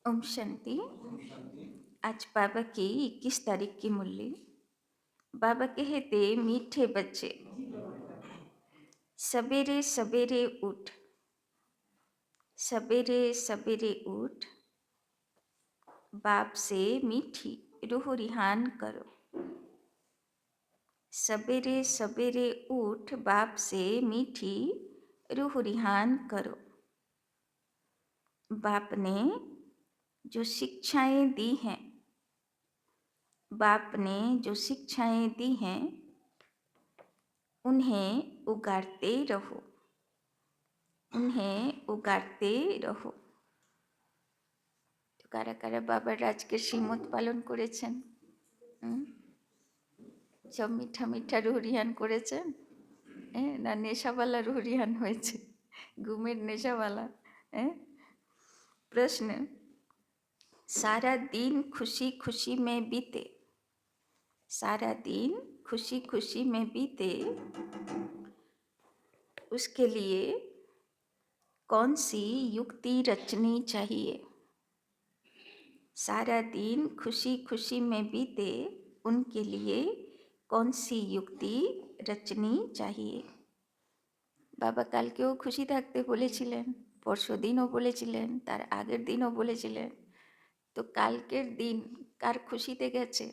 ओम शांति। आज बाबा की 21 तारीख की मुरली। बाबा कहते, मीठे बच्चे, सवेरे सवेरे उठ, सवेरे सवेरे उठ, बाप से मीठी रूह रिहान करो। सवेरे सवेरे उठ, बाप से मीठी रूह रिहान करो। बाप ने जो शिक्षाएं दी हैं, बाप ने जो शिक्षाएं दी हैं, उन्हें उगाड़ते रहो, उन्हें उगाड़ते रहो। তো কারা কারা বাবার আজকে শ্রীমত পালন করেছেন? সব মিঠা মিঠা রুহরিহান করেছেন? না নেশাওয়ালা রুহরিহান হয়েছে, ঘুমের নেশাওয়ালা? प्रश्न, सारा दिन खुशी खुशी में बीते, सारा दिन खुशी खुशी में बीते, उसके लिए कौन सी युक्ति रचनी चाहिए? सारा दिन खुशी खुशी में बीते, उनके लिए कौन सी युक्ति रचनी चाहिए? বাবা কালকেও খুশি থাকতে বলেছিলেন, পরশু দিনও বলেছিলেন, তার আগের দিনও বলেছিলেন। তো কালকের দিন কার খুশিতে গেছে?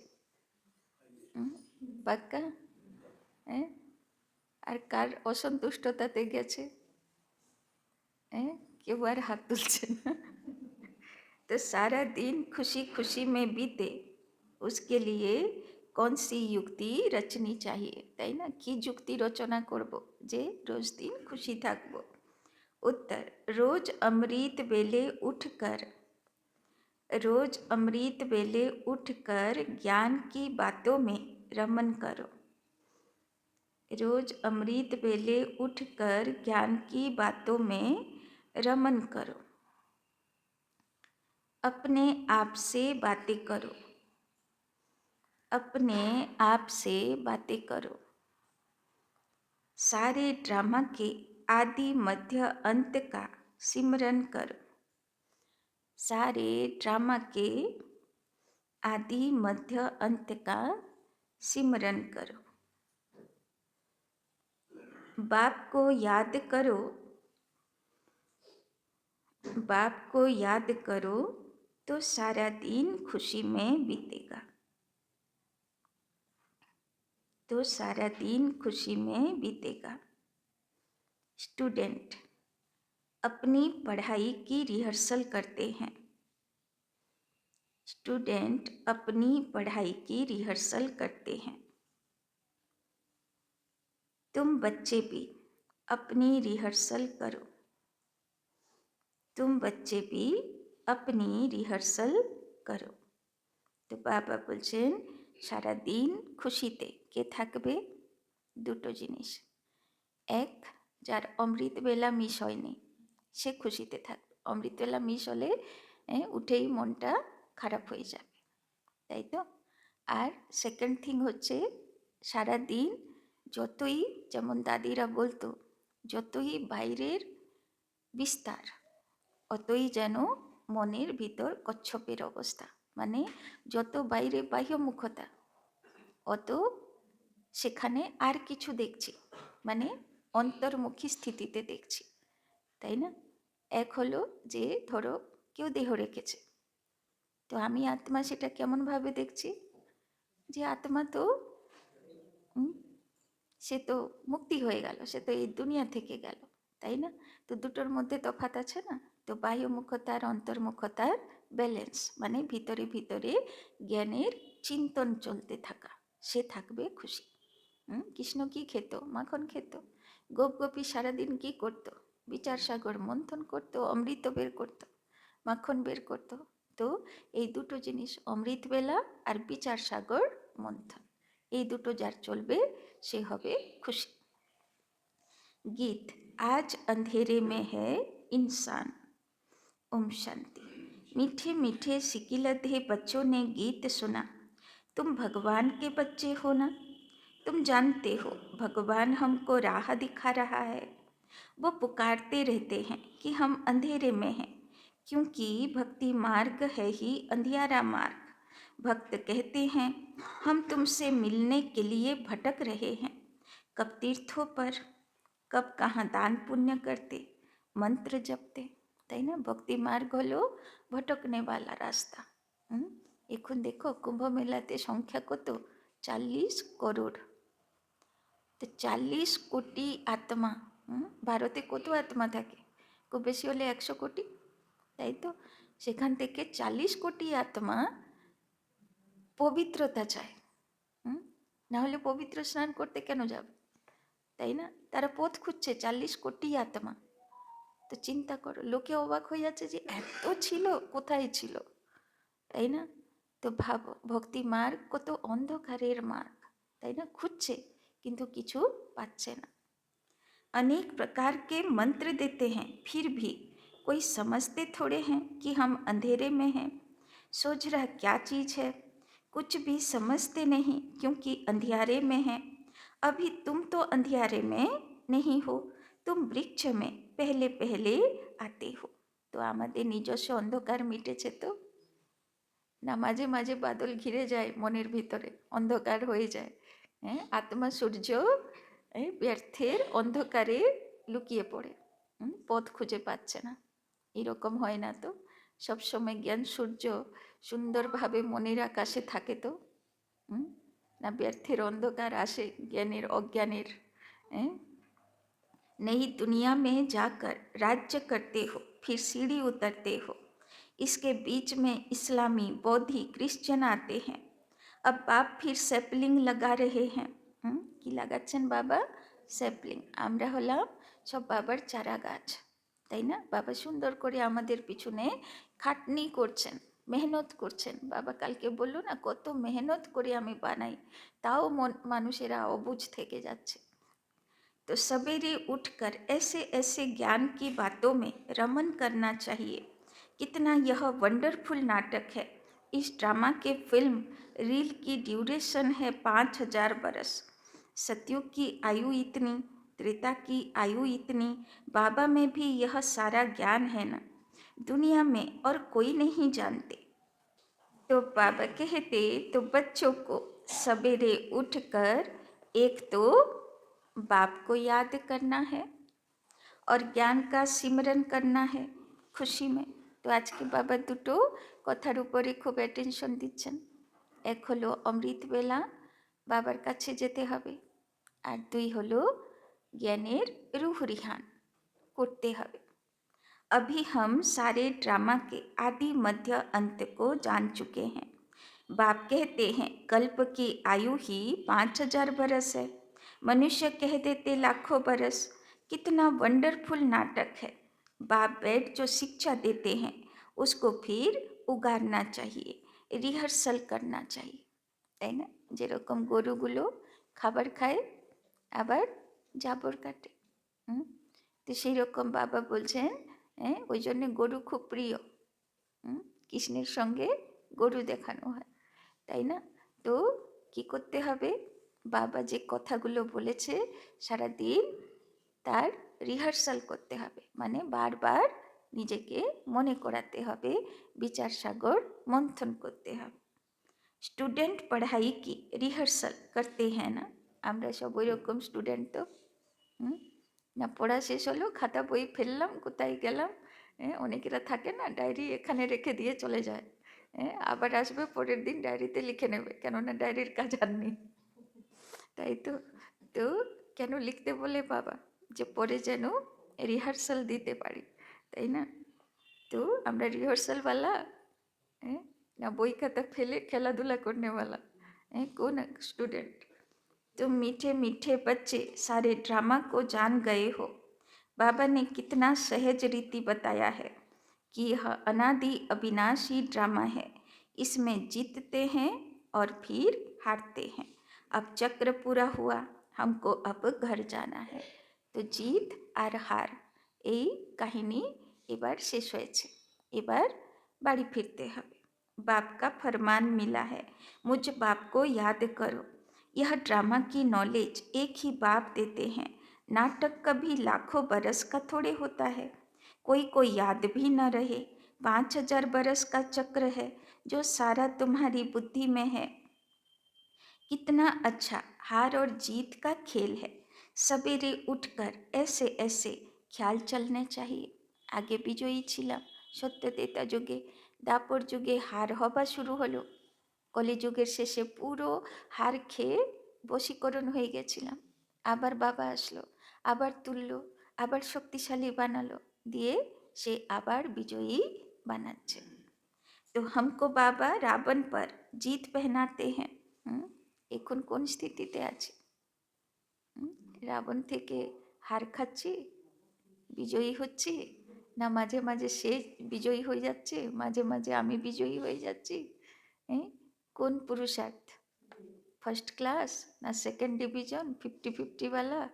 পাক্কা? হ্যাঁ, আর কার অসন্তুষ্টতাতে গেছে? কেউ আর হাত তুলছে না। तो सारा दिन खुशी खुशी में बीते, उसके लिए कौन सी युक्ति रचनी चाहिए? তাই না, কি যুক্তি রচনা করব যে রোজ দিন খুশি থাকব? उत्तर, रोज अमृत बेले उठकर, रोज अमृत बेले उठकर ज्ञान की बातों में रमन करो। रोज अमृत बेले उठकर ज्ञान की बातों में रमन करो। अपने आप से बातें करो, अपने आप से बातें करो। सारे ड्रामा के आदि मध्य अंत का सिमरन करो। सारे ड्रामा के आदि मध्य अंत का सिमरन करो। बाप को याद करो, बाप को याद करो तो सारा दिन खुशी में बीतेगा, तो सारा दिन खुशी में बीतेगा। स्टूडेंट अपनी पढ़ाई की रिहर्सल करते हैं, स्टूडेंट अपनी पढ़ाई की रिहर्सल करते हैं। तुम बच्चे भी अपनी रिहर्सल करो, तुम बच्चे भी अपनी रिहर्सल करो। তো বাবা বলছেন সারা দিন খুশিতে কে থাকবে? দুটো জিনিস। এক, যার অমৃতবেলা মিস হয়নি সে খুশিতে থাকবে। অমৃতবেলা মিস হলে উঠেই মনটা খারাপ হয়ে যাবে, তাই তো? আর সেকেন্ড থিং হচ্ছে, সারা দিন যতই, যেমন দাদিরা বলতো, যতই বাইরের বিস্তার অতই যেন মনের ভিতর কচ্ছপের অবস্থা। মানে যত বাইরে বাহ্যমুখতা অত সেখানে আর কিছু দেখছি, মানে অন্তর্মুখী স্থিতিতে দেখছি, তাই না? এক হলো যে ধরো কেউ দেহ রেখেছে, তো আমি আত্মা সেটা কেমনভাবে দেখছি? যে আত্মা তো সে তো মুক্তি হয়ে গেল, সে তো এই দুনিয়া থেকে গেল, তাই না? তো দুটোর মধ্যে তফাৎ আছে না? তো বাহ্যমুখতার অন্তর্মুখতার ব্যালেন্স, মানে ভিতরে ভিতরে জ্ঞানের চিন্তন চলতে থাকা, সে থাকবে খুশি। কৃষ্ণ কি খেত? মাখন খেত। গোপ গোপী সারাদিন কি করতো? বিচার সাগর মন্থন করতো, অমৃত বের করতো, মাখন বের করতো। তো এই দুটো জিনিস, অমৃতবেলা আর বিচার সাগর মন্থন, এই দুটো যার চলবে সে হবে খুশি। गीत, आज अंधेरे में है इंसान। ओम शांति। मीठे मीठे सिकिलधे बच्चों ने गीत सुना। तुम भगवान के बच्चे हो ना? तुम जानते हो भगवान हमको राह दिखा रहा है। वो पुकारते रहते हैं कि हम अंधेरे में हैं, क्योंकि भक्ति मार्ग है ही अंधियारा मार्ग। भक्त कहते हैं हम तुमसे मिलने के लिए भटक रहे हैं, कब तीर्थों पर, कब कहाँ दान पुण्य करते, मंत्र जपते। তাই না? ভক্তি মার্গ হলো ভটকনে वाला রাস্তা। এখন দেখো কুম্ভ মেলাতে সংখ্যা কত, 40 করোড়। তো 40 কোটি আত্মা। ভারতে কত আত্মা থাকে? খুব বেশি হলে 100 কোটি, তাই তো? সেখান থেকে 40 কোটি আত্মা পবিত্রতা চায়। না হলে পবিত্র স্নান করতে কেন যাবে, তাই না? তারা পথ খুঁজছে, 40 কোটি আত্মা। তো চিন্তা করো, লোকে অবাক হয়ে যাচ্ছে যে এত ছিল, কোথায় ছিল, তাই না? তো ভাবো ভক্তি মার্গ কত অন্ধকারের মার্গ, তাই না? খুঁজছে কিন্তু কিছু পাচ্ছে না। अनेक प्रकार के मंत्र देते हैं, फिर भी कोई समझते थोड़े हैं कि हम अंधेरे में हैं। सोच रहा क्या चीज़ है, कुछ भी समझते नहीं क्योंकि अंधियारे में हैं। अभी तुम तो अंधियारे में नहीं हो, तुम वृक्ष में पहले पहले आते हो। तो আমাদের নিজস্ব অন্ধকার মিটেছে তো না? মাঝে মাঝে বাদল ঘিরে যায়, মনের ভিতরে অন্ধকার হয়ে যায়। আত্মা সূর্য ব্যর্থের অন্ধকারে লুকিয়ে পড়ে, পথ খুঁজে পাচ্ছে না। এরকম হয় না তো? সবসময় জ্ঞান সূর্য সুন্দরভাবে মনের আকাশে থাকে তো? না ব্যর্থের অন্ধকার আসে জ্ঞানের অজ্ঞানের? नई दुनिया में जाकर राज्य करते हो, फिर सीढ़ी उतरते हो। इसके बीच में इस्लामी, बौद्धि, क्रिश्चियन आते हैं। अब बाप फिर सैपलिंग लगा रहे हैं। কি লাগাচ্ছেন বাবা? স্যাপলিং। আমরা হলাম সব বাবার চারা গাছ, তাই না? বাবা সুন্দর করে আমাদের পিছনে খাটনি করছেন, মেহনত করছেন। বাবা কালকে বললো না, কত মেহনত করে আমি বানাই, তাও মানুষেরা অবুঝ থেকে যাচ্ছে। तो सवेरे उठकर ऐसे ऐसे ज्ञान की बातों में रमन करना चाहिए। कितना यह वंडरफुल नाटक है। इस ड्रामा के फिल्म रील की ड्यूरेशन है 5000 बरस। सतयुग की आयु इतनी, त्रेता की आयु इतनी, बाबा में भी यह सारा ज्ञान है ना, दुनिया में और कोई नहीं जानते। तो बाबा कहते तो बच्चों को सवेरे उठकर एक तो बाप को याद करना है और ज्ञान का सिमरन करना है खुशी में। तो आज के बाबा दुटो कथार उपरे खूब अटेंशन दिच्छेन। एक हलो अमृत बेला बाबार काछे जेते हबे, और दुई हलो ज्ञानेर रूह रिहान करते हबे। अभी हम सारे ड्रामा के आदि मध्य अंत को जान चुके हैं। बाप कहते हैं कल्प की आयु ही 5000 बरस है, मनुष्य कह देते लाखों बरस। कितना वंडरफुल नाटक है। बाप बैठ जो शिक्षा देते हैं उसको फिर उगारना चाहिए, रिहर्सल करना चाहिए, তাই না? যেরকম গরুগুলো খাবার খায় আবার জাবর কাটে, তো সেই রকম বাবা বলছেন, ওই জন্যে গরু খুব প্রিয়। কৃষ্ণের সঙ্গে গরু দেখানো হয়, তাই না? তো কি করতে হবে? বাবা যে কথাগুলো বলেছে সারাদিন তার রিহার্সাল করতে হবে, মানে বারবার নিজেকে মনে করাতে হবে, বিচার সাগর মন্থন করতে হবে। স্টুডেন্ট পড়াই কি রিহার্সাল করতে হ্যাঁ না? আমরা সব ওই রকম স্টুডেন্ট তো। না পড়া শেষ হলো, খাতা বই ফেললাম, কোথায় গেলাম? অনেকেরা থাকে না, ডায়েরি এখানে রেখে দিয়ে চলে যায়, আবার আসবে পরের দিন ডায়েরিতে লিখে নেবে, কেননা ডায়েরির কাজ আর নেই, তাই তো? তো কেন লিখতে বলে বাবা? যে পরে যেন রিহার্সাল দিতে পারি, তাই না? তো আমরা রিহার্সালওয়ালা, না বই খাতা ফেলে খেলাধুলা করনেওয়ালা? कौन स्टूडेंट? तुम मीठे मीठे बच्चे सारे ड्रामा को जान गए हो। बाबा ने कितना सहज रीति बताया है कि यह अनादि अविनाशी ड्रामा है। इसमें जीतते हैं और फिर हारते हैं। अब चक्र पूरा हुआ, हमको अब घर जाना है। तो जीत और हार এই কাহিনী এবার শেষ হয়েছে, এবার বাড়ি ফিরতে হবে। बाप का फरमान मिला है, मुझ बाप को याद करो। यह ड्रामा की नॉलेज एक ही बाप देते हैं। नाटक कभी लाखों बरस का थोड़े होता है, कोई कोई याद भी न रहे, 5,000 बरस का चक्र है जो सारा तुम्हारी बुद्धि में है। कितना अच्छा हार और जीत का खेल है। सवेरे उठकर ऐसे ऐसे ख्याल चलने चाहिए। আগে বিজয়ী ছিলাম, সত্যতেতা যুগে, দাপর যুগে হার হবা শুরু হলো, কলিযুগের শেষে পুরো হার খেয়ে বশীকরণ হয়ে গেছিলাম। আবার বাবা আসলো, আবার তুললো, আবার শক্তিশালী বানালো, দিয়ে সে আবার বিজয়ী বানাচ্ছে। तो हमको बाबा रावण पर जीत पहनाते हैं। এখন কোন স্থিতিতে আছি? রাবণ থেকে হার খাচ্ছি, বিজয়ী হচ্ছি, না মাঝে মাঝে সে বিজয়ী হয়ে যাচ্ছে, মাঝে মাঝে আমি বিজয়ী হয়ে যাচ্ছি? কোন পুরুষার্থ? ফার্স্ট ক্লাস না সেকেন্ড ডিভিশন 50-50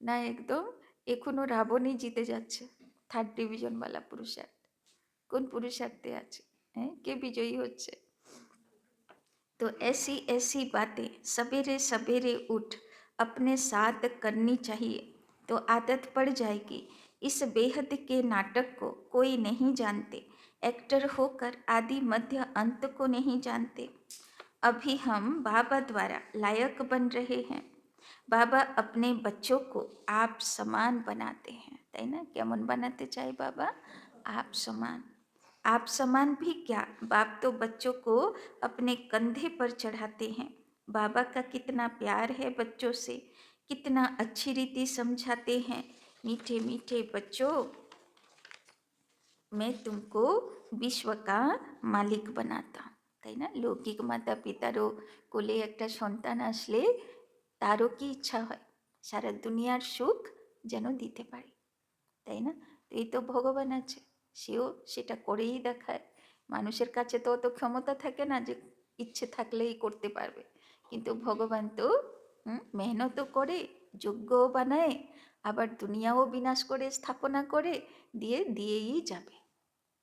না একদম এখনো রাবণই জিতে যাচ্ছে, থার্ড ডিভিশনওয়ালা পুরুষার্থ? কোন পুরুষার্থে আছে? কে বিজয়ী হচ্ছে? तो ऐसी ऐसी बातें सवेरे सवेरे उठ अपने साथ करनी चाहिए, तो आदत पड़ जाएगी। इस बेहद के नाटक को कोई नहीं जानते, एक्टर होकर आदि मध्य अंत को नहीं जानते। अभी हम बाबा द्वारा लायक बन रहे हैं। बाबा अपने बच्चों को आप समान बनाते हैं, है ना? केमन बनाते चाहे बाबा? आप समान। आप समान भी क्या, बाप तो बच्चों को अपने कंधे पर चढ़ाते हैं। बाबा का कितना प्यार है बच्चों से, कितना अच्छी रीति समझाते हैं। मीठे मीठे बच्चों, मैं तुमको विश्व का मालिक बनाता हूँ, তাই না? লৌকিক মাতা পিতারও কোলে একটা সন্তান আসলে তারও কি ইচ্ছা হয় সারা দুনিয়ার সুখ যেন দিতে পারে, তাই না? তো এই তো ভগবান আছে, সেও সেটা করেই দেখায়। মানুষের কাছে তো অত ক্ষমতা থাকে না যে ইচ্ছে থাকলেই করতে পারবে, কিন্তু ভগবান তো মেহনতও করে, যোগ্যও বানায়, আবার দুনিয়াও বিনাশ করে স্থাপনা করে দিয়েই যাবে,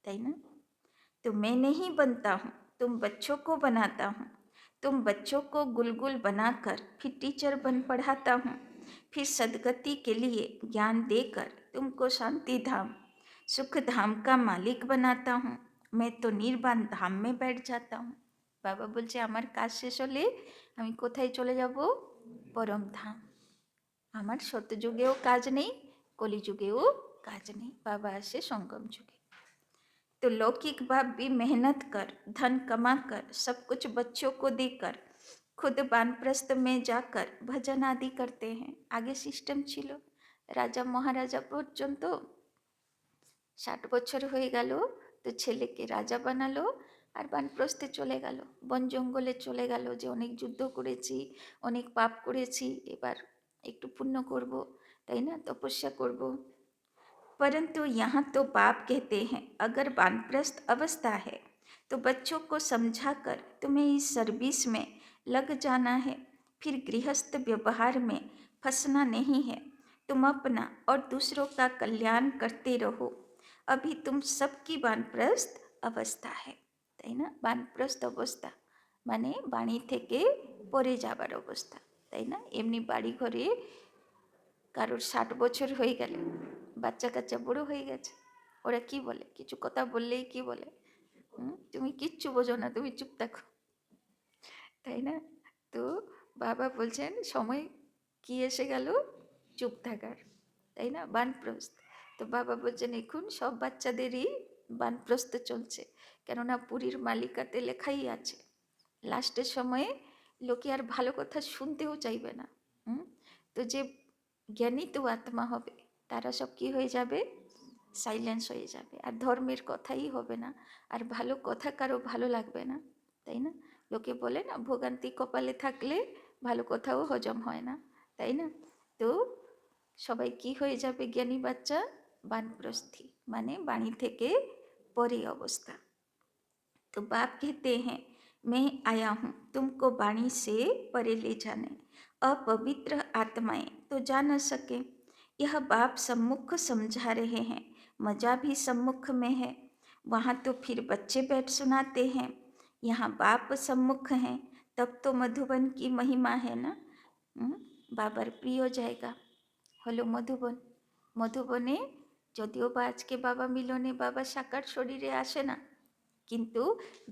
তাই না? तो मैं नहीं बनता हूँ, तुम बच्चों को बनाता हूँ। तुम बच्चों को गुलगुल बनाकर फिर टीचर बन पढ़ाता हूँ, फिर सदगति के लिए ज्ञान देकर तुमको शांति धाम सुख धाम का मालिक बनाता हूँ। मैं तो निर्वाण धाम में बैठ जाता हूँ। बाबा बोलছে আমার কাজ শেষ হলে আমি কোথায় চলে যাব? পরম ধাম। আমার সত্যযুগেও কাজ নেই, কলিযুগেও কাজ নেই, বাবা আসে সঙ্গম যুগে। तो लौकिक बाप भी मेहनत कर धन कमा कर सब कुछ बच्चों को देकर खुद बानप्रस्थ में जाकर भजन आदि करते हैं। आगे सिस्टम छिलो, রাজা মহারাজা পর্যন্ত 60 বছর হয়ে গেল তো ছেলেকে রাজা বানালো আর বানপ্রস্থে চলে গেল, বন জঙ্গলে চলে গেল যে অনেক যুদ্ধ করেছি, অনেক পাপ করেছি, এবার একটু পুণ্য করব, তাই না? তপস্যা করব। परंतु यहाँ तो बाप कहते हैं अगर वानप्रस्थ अवस्था है तो बच्चों को समझाकर तुम्हें इस सर्विस में लग जाना है, फिर गृहस्थ व्यवहार में फंसना नहीं है। तुम अपना और दूसरों का कल्याण करते रहो। अभी तुम सबकी वानप्रस्थ अवस्था है, তাই না? বানপ্রস্থ অবস্থা মানে বাণী থেকে পরে যাবার অবস্থা, তাই না? এমনি বাড়ি ঘরে কারোর 60 বছর হয়ে গেলে, বাচ্চা কাচ্চা বড় হয়ে গেছে, ওরা কি বলে? কিছু কথা বললেই কি বলে? তুমি কিচ্ছু বোঝো না, তুমি চুপ থাকো, তাই না? তো বাবা বলছেন সময় কি এসে গেল? চুপ থাকার, তাই না? বানপ্রস্থ। তো বাবা বলছেন এখন সব বাচ্চাদেরই বানপ্রস্থ চলছে, কেননা পুরীর মালিকাতে লেখাই আছে লাস্টের সময়ে লোকে আর ভালো কথা শুনতেও চাইবে না। তো যে জ্ঞানিত আত্মা হবে তারা সব কি হয়ে যাবে? সাইলেন্স হয়ে যাবে, আর ধর্মের কথাই হবে না, আর ভালো কথা কারো ভালো লাগবে না, তাই না? লোকে বলে না ভোগান্তি কপালে থাকলে ভালো কথাও হজম হয় না, তাই না? তো সবাই কি হয়ে যাবে? জ্ঞানী বাচ্চা বানপ্রস্থি মানে বাণী থেকে পরে অবস্থা। तो बाप कहते हैं मैं आया हूँ तुमको वाणी से परे ले जाने। अपवित्र आत्माएं तो जा न सके, यह बाप सम्मुख समझा रहे हैं, मजा भी सम्मुख में है। वहाँ तो फिर बच्चे बैठ सुनाते हैं, यहाँ बाप सम्मुख हैं, तब तो मधुबन की महिमा है ना। बाबर प्रिय हो जाएगा, হলো মধুবন। মধুবনে যদিও বা আজকে বাবা মিলনে বাবা সাকার শরীরে আসে না, কিন্তু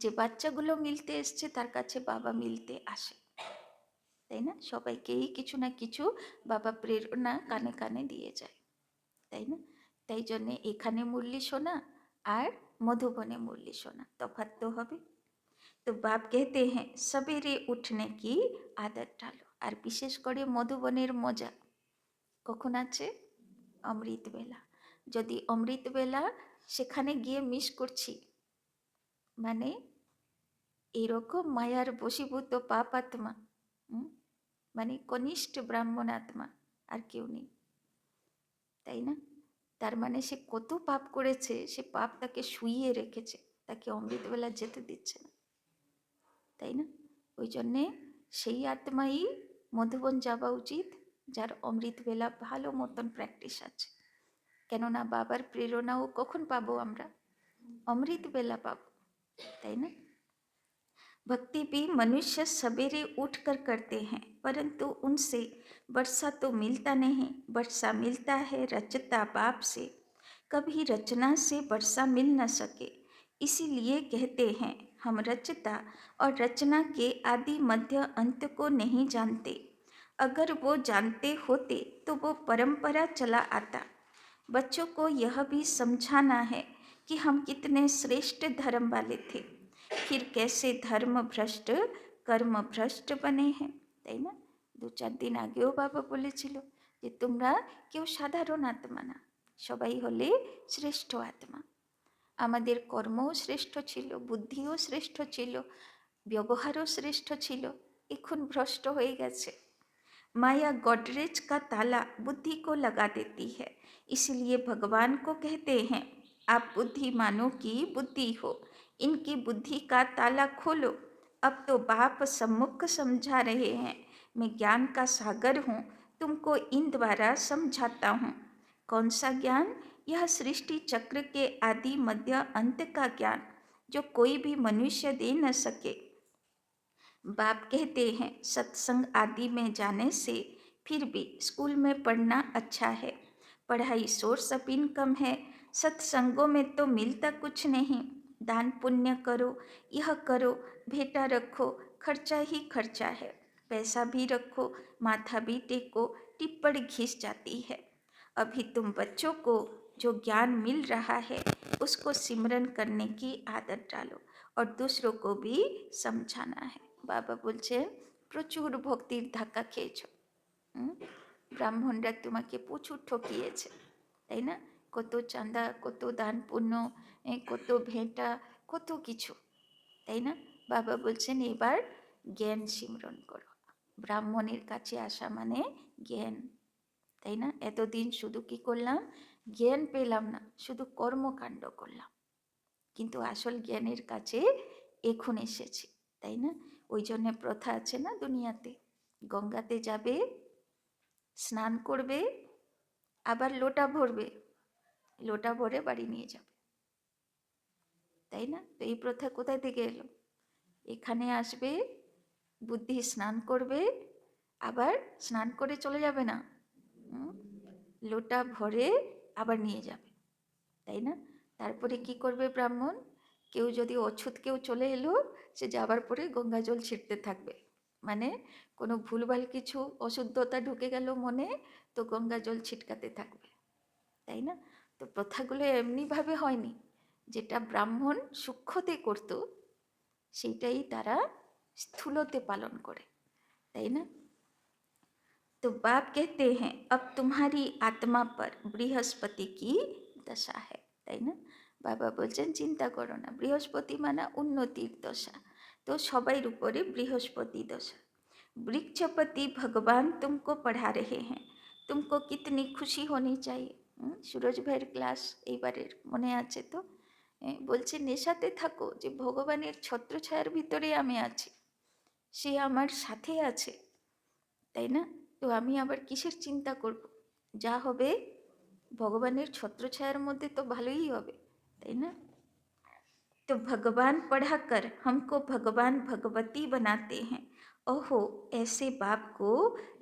যে বাচ্চাগুলো মিলতে এসছে তার কাছে বাবা মিলতে আসে, তাই না? সবাইকেই কিছু না কিছু বাবা প্রেরণা কানে কানে দিয়ে যায়, তাই না? তাই জন্যে এখানে মুরলি শোনা আর মধুবনে মুরলি শোনা তফাৎ তো হবে। তো বাপ कहते हैं সবেরে উঠনে কি আদত ডালো। আর বিশেষ করে মধুবনের মজা কখন আছে? অমৃতবেলা। যদি অমৃতবেলা সেখানে গিয়ে মিস করছি, মানে এরকম মায়ার বশীভূত পাপ আত্মা, মানে কনিষ্ঠ ব্রাহ্মণ আত্মা আর কেউ নেই, তাই না? তার মানে সে কত পাপ করেছে, সে পাপ তাকে শুইয়ে রেখেছে, তাকে অমৃতবেলা যেতে দিচ্ছে না, তাই না? ওই জন্যে সেই আত্মাই মধুবন যাওয়া উচিত যার অমৃতবেলা ভালো মতন প্র্যাকটিস আছে। কেননা বাবার প্রেরণাও কখন পাবো আমরা? অমৃতবেলা পাবো, তাই না? भक्ति भी मनुष्य सवेरे उठकर करते हैं, परंतु उनसे वर्षा तो मिलता नहीं। वर्षा मिलता है रचता बाप से, कभी रचना से वर्षा मिल न सके। इसीलिए कहते हैं हम रचता और रचना के आदि मध्य अंत को नहीं जानते। अगर वो जानते होते तो वो परंपरा चला आता। बच्चों को यह भी समझाना है कि हम कितने श्रेष्ठ धर्म वाले थे, फिर कैसे धर्म भ्रष्ट कर्म भ्रष्ट बने हैं, তাই না? 2-4 দিন আগেও বাবা বলেছিল যে তোমরা কেউ সাধারণ আত্মা না, সবাই হলে শ্রেষ্ঠ আত্মা। আমাদের কর্মও শ্রেষ্ঠ ছিল, বুদ্ধিও শ্রেষ্ঠ ছিল, ব্যবহারও শ্রেষ্ঠ ছিল, এখন ভ্রষ্ট হয়ে গেছে। माया गॉडरेज का ताला बुद्धि को लगा देती है, इसलिए भगवान को कहते हैं आप बुद्धिमानों की बुद्धि हो, इनकी बुद्धि का ताला खोलो। अब तो बाप सम्मुख समझा रहे हैं, मैं ज्ञान का सागर हूँ, तुमको इन द्वारा समझाता हूँ। कौन सा ज्ञान? यह सृष्टि चक्र के आदि मध्य अंत का ज्ञान, जो कोई भी मनुष्य दे न सके। बाप कहते हैं सत्संग आदि में जाने से फिर भी स्कूल में पढ़ना अच्छा है, पढ़ाई सोर्स ऑफ इनकम है, सत्संगों में तो मिलता कुछ नहीं। दान पुण्य करो, यह करो, भेंटा रखो, खर्चा ही खर्चा है, पैसा भी रखो, माथा भी टेको, टिप्पण घिस जाती है। अभी तुम बच्चों को जो ज्ञान मिल रहा है उसको सिमरन करने की आदत डालो और दूसरों को भी समझाना है। বাবা বলছেন প্রচুর ভক্তির ধাক্কা খেয়েছ, ব্রাহ্মণরা তোমাকে প্রচুর ঠকিয়েছে, তাই না? কত চাঁদা, কত দান পুণ্য, কত ভেঁটা, কত কিছু, তাই না? বাবা বলছেন এবার জ্ঞান সিমরন করো। ব্রাহ্মণের কাছে আসা মানে জ্ঞান, তাই না? এতদিন শুধু কি করলাম? জ্ঞান পেলাম না, শুধু কর্মকাণ্ড করলাম, কিন্তু আসল জ্ঞানের কাছে এখন এসেছি, তাই না? ওই জন্যে প্রথা আছে না দুনিয়াতে, গঙ্গাতে যাবে, স্নান করবে, আবার লোটা ভরবে, লোটা ভরে বাড়ি নিয়ে যাবে, তাই না? তো এই প্রথা কোথায় থেকে এলো? এখানে আসবে, বুদ্ধি স্নান করবে, আবার স্নান করে চলে যাবে না, লোটা ভরে আবার নিয়ে যাবে, তাই না? তারপরে কি করবে ব্রাহ্মণ? কেউ যদি অছুত কেউ চলে এলো, সে যাবার পরে গঙ্গা জল ছিটতে থাকবে, মানে কোনো ভুলভাল কিছু অশুদ্ধতা ঢুকে গেল মনে, তো গঙ্গা জল ছিটকাতে থাকবে, তাই না? তো প্রথাগুলো এমনিভাবে হয়নি, যেটা ব্রাহ্মণ সূক্ষ্মতে করত সেইটাই তারা স্থূলতে পালন করে, তাই না? तो बाप कहते हैं अब तुम्हारी आत्मा पर बृहस्पति की दशा है, তাই না? বাবা বলছেন চিন্তা করো না, বৃহস্পতি মানে উন্নতির দশা, তো সবাই উপরে বৃহস্পতি দশা। वृक्षपति भगवान तुमको पढ़ा रहे हैं, तुमको कितनी खुशी होनी चाहिए। সুরজ ভাইয়ের ক্লাস এইবারের মনে আছে তো? বলছে নেশাতে থাকো যে ভগবানের ছত্রছায়ার ভিতরে আমি আছি, সে আমার সাথে আছে, তাই না? তো আমি আবার কিসের চিন্তা করব? যা হবে ভগবানের ছত্রছায়ার মধ্যে তো ভালোই হবে, তাই না? तो भगवान पढ़ाकर हमको भगवान भगवती बनाते हैं। ओहो, ऐसे बाप को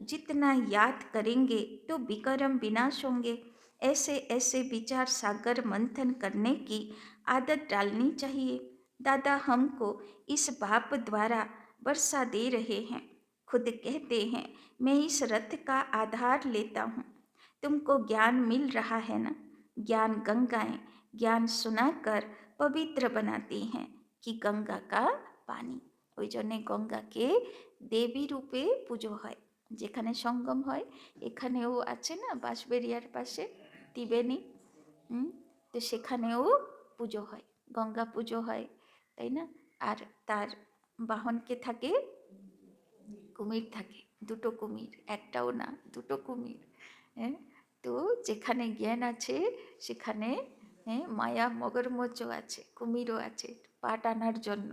जितना याद करेंगे तो विकर्म विनाश होंगे, ऐसे ऐसे विचार सागर मंथन करने की आदत डालनी चाहिए। दादा हमको इस बाप द्वारा वर्षा दे रहे हैं। खुद कहते हैं मैं इस रथ का आधार लेता हूँ। तुमको ज्ञान मिल रहा है ना। ज्ञान गंगाएं ज्ञान सुनाकर पवित्र बनाती हैं कि गंगा का पानी। ওই জন্যে গঙ্গাকে দেবী রূপে পুজো হয়। যেখানে সঙ্গম হয় এখানেও আছে না বাঁশবেড়িয়ার পাশে ত্রিবেণী, তো সেখানেও পুজো হয়, গঙ্গা পুজো হয়, তাই না? আর তার বাহনকে থাকে কুমির থাকে, দুটো কুমির, একটাও না দুটো কুমির। হ্যাঁ, তো যেখানে জ্ঞান আছে সেখানে মায়া মগরমচ্ছও আছে, কুমিরও আছে পা টানার জন্য,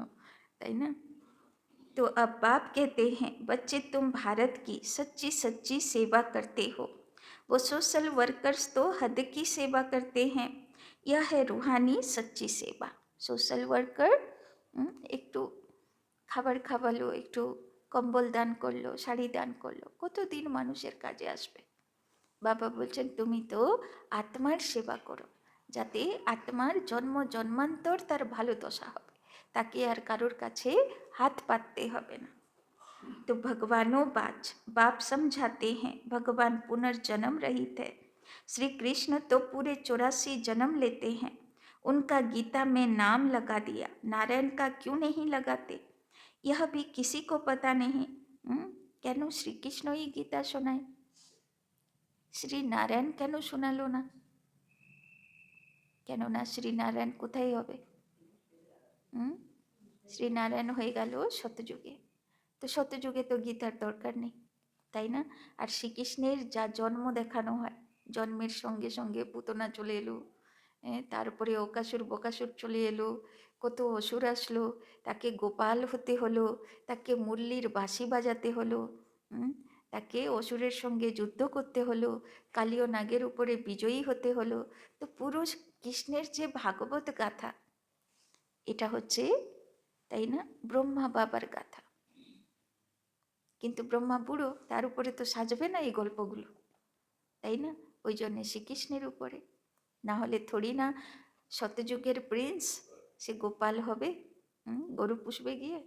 তাই না? तो अब बाप कहते हैं बच्चे तुम भारत की सच्ची सच्ची सेवा करते हो। वो सोशल वर्कर्स तो हद की सेवा करते हैं। यह है रूहानी सच्ची सेवा। সোশ্যাল ওয়ার্কার একটু খাবার খাওয়ালো, একটু কম্বল দান করলো, শাড়ি দান করলো, কতদিন মানুষের কাজে আসবে। বাবা বলছেন তুমি তো আত্মার সেবা করো, যাতে আত্মার জন্ম জন্মান্তর তার ভালো দশা হবে, তাকে আর কারোর কাছে हाथ पातते হবে না। तो भगवानों बाप समझाते हैं भगवान पुनर्जन्म रहित है। श्री कृष्ण तो पूरे 84 जन्म लेते हैं। उनका गीता में नाम लगा दिया, नारायण का क्यों नहीं लगाते? यह भी किसी को पता नहीं। কেন শ্রীকৃষ্ণই গীতা শোনায়, শ্রী নারায়ণ কেন শোনালো না? কেননা শ্রীনারায়ণ কোথায় হবে? শ্রীনারায়ণ হয়ে গেল শতযুগে, তো শতযুগে তো গীতার দরকার নেই, তাই না? আর শ্রীকৃষ্ণের যা জন্ম দেখানো হয়, জন্মের সঙ্গে সঙ্গে পুতনা চলে এলো, তারপরে অকাসুর বকাসুর চলে এলো, কত অসুর আসলো, তাকে গোপাল হতে হলো, তাকে মুরলির বাঁশি বাজাতে হলো, তাকে অসুরের সঙ্গে যুদ্ধ করতে হলো, কালীয় নাগের উপরে বিজয়ী হতে হলো। তো পুরো কৃষ্ণের যে ভাগবত গাথা, এটা হচ্ছে, তাই না, ব্রহ্মা বাবার গাথা। কিন্তু ব্রহ্মা বুড়ো, তার উপরে তো সাজবে না এই গল্পগুলো, তাই না? ওই জন্যে শ্রীকৃষ্ণের উপরে, না হলে থোড়ি না শতযুগের প্রিন্স সে গোপাল হবে, গরু পুষবে গিয়ে,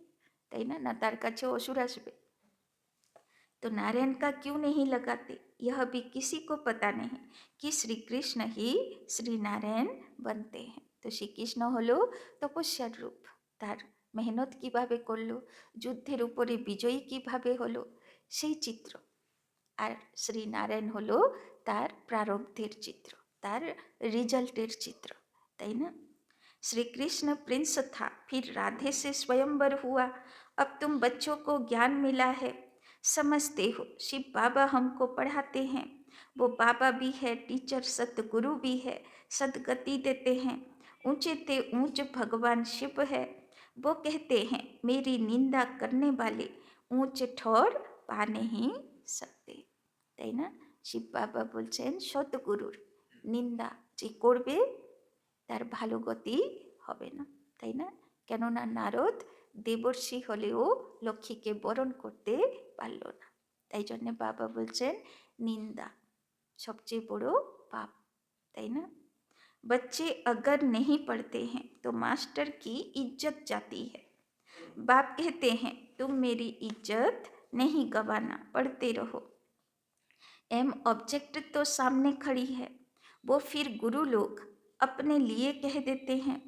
তাই না? না তার কাছে অসুর আসবে। तो नारायण का क्यों नहीं लगाते? यह भी किसी को पता नहीं कि श्री कृष्ण ही श्री नारायण बनते हैं। तो श्री कृष्ण हलो तपस्यार रूप, तार मेहनत किभाबे करलो, युद्धेर उपरे विजयी किभाबे हलो सेई चित्र, और श्री नारायण हलो तार प्रारब्धेर चित्र, तार रिजल्टेर चित्र, ताई ना? श्री कृष्ण प्रिंस था, फिर राधे से स्वयंवर हुआ। अब तुम बच्चों को ज्ञान मिला है, समझते हो। शिव बाबा हमको पढ़ाते हैं, वो बाबा भी है, टीचर सतगुरु भी है, सदगति देते हैं। ऊंचे ते ऊंच भगवान शिव है। वो कहते हैं मेरी निंदा करने वाले ऊंच ठौर पा नहीं सकते, তাই না? শিব বাবা বলছেন সতগুরুর নিন্দা যে করবে তার ভালো গতি হবে না, তাই না? কেননা নারদ দেবর্ষি হলেও লক্ষ্মীকে বরণ করতে পারল না, তাই জন্যে বাবা বলছেন নিন্দা সবচেয়ে বড় পাপ, তাই না? बच्चे अगर नहीं पढ़ते हैं तो मास्टर की इज्जत जाती है। बाप कहते हैं तुम मेरी इज्जत नहीं गवाना, पढ़ते रहो। एम ऑब्जेक्ट तो सामने खड़ी है, वो फिर गुरु लोग अपने लिए कह देते हैं,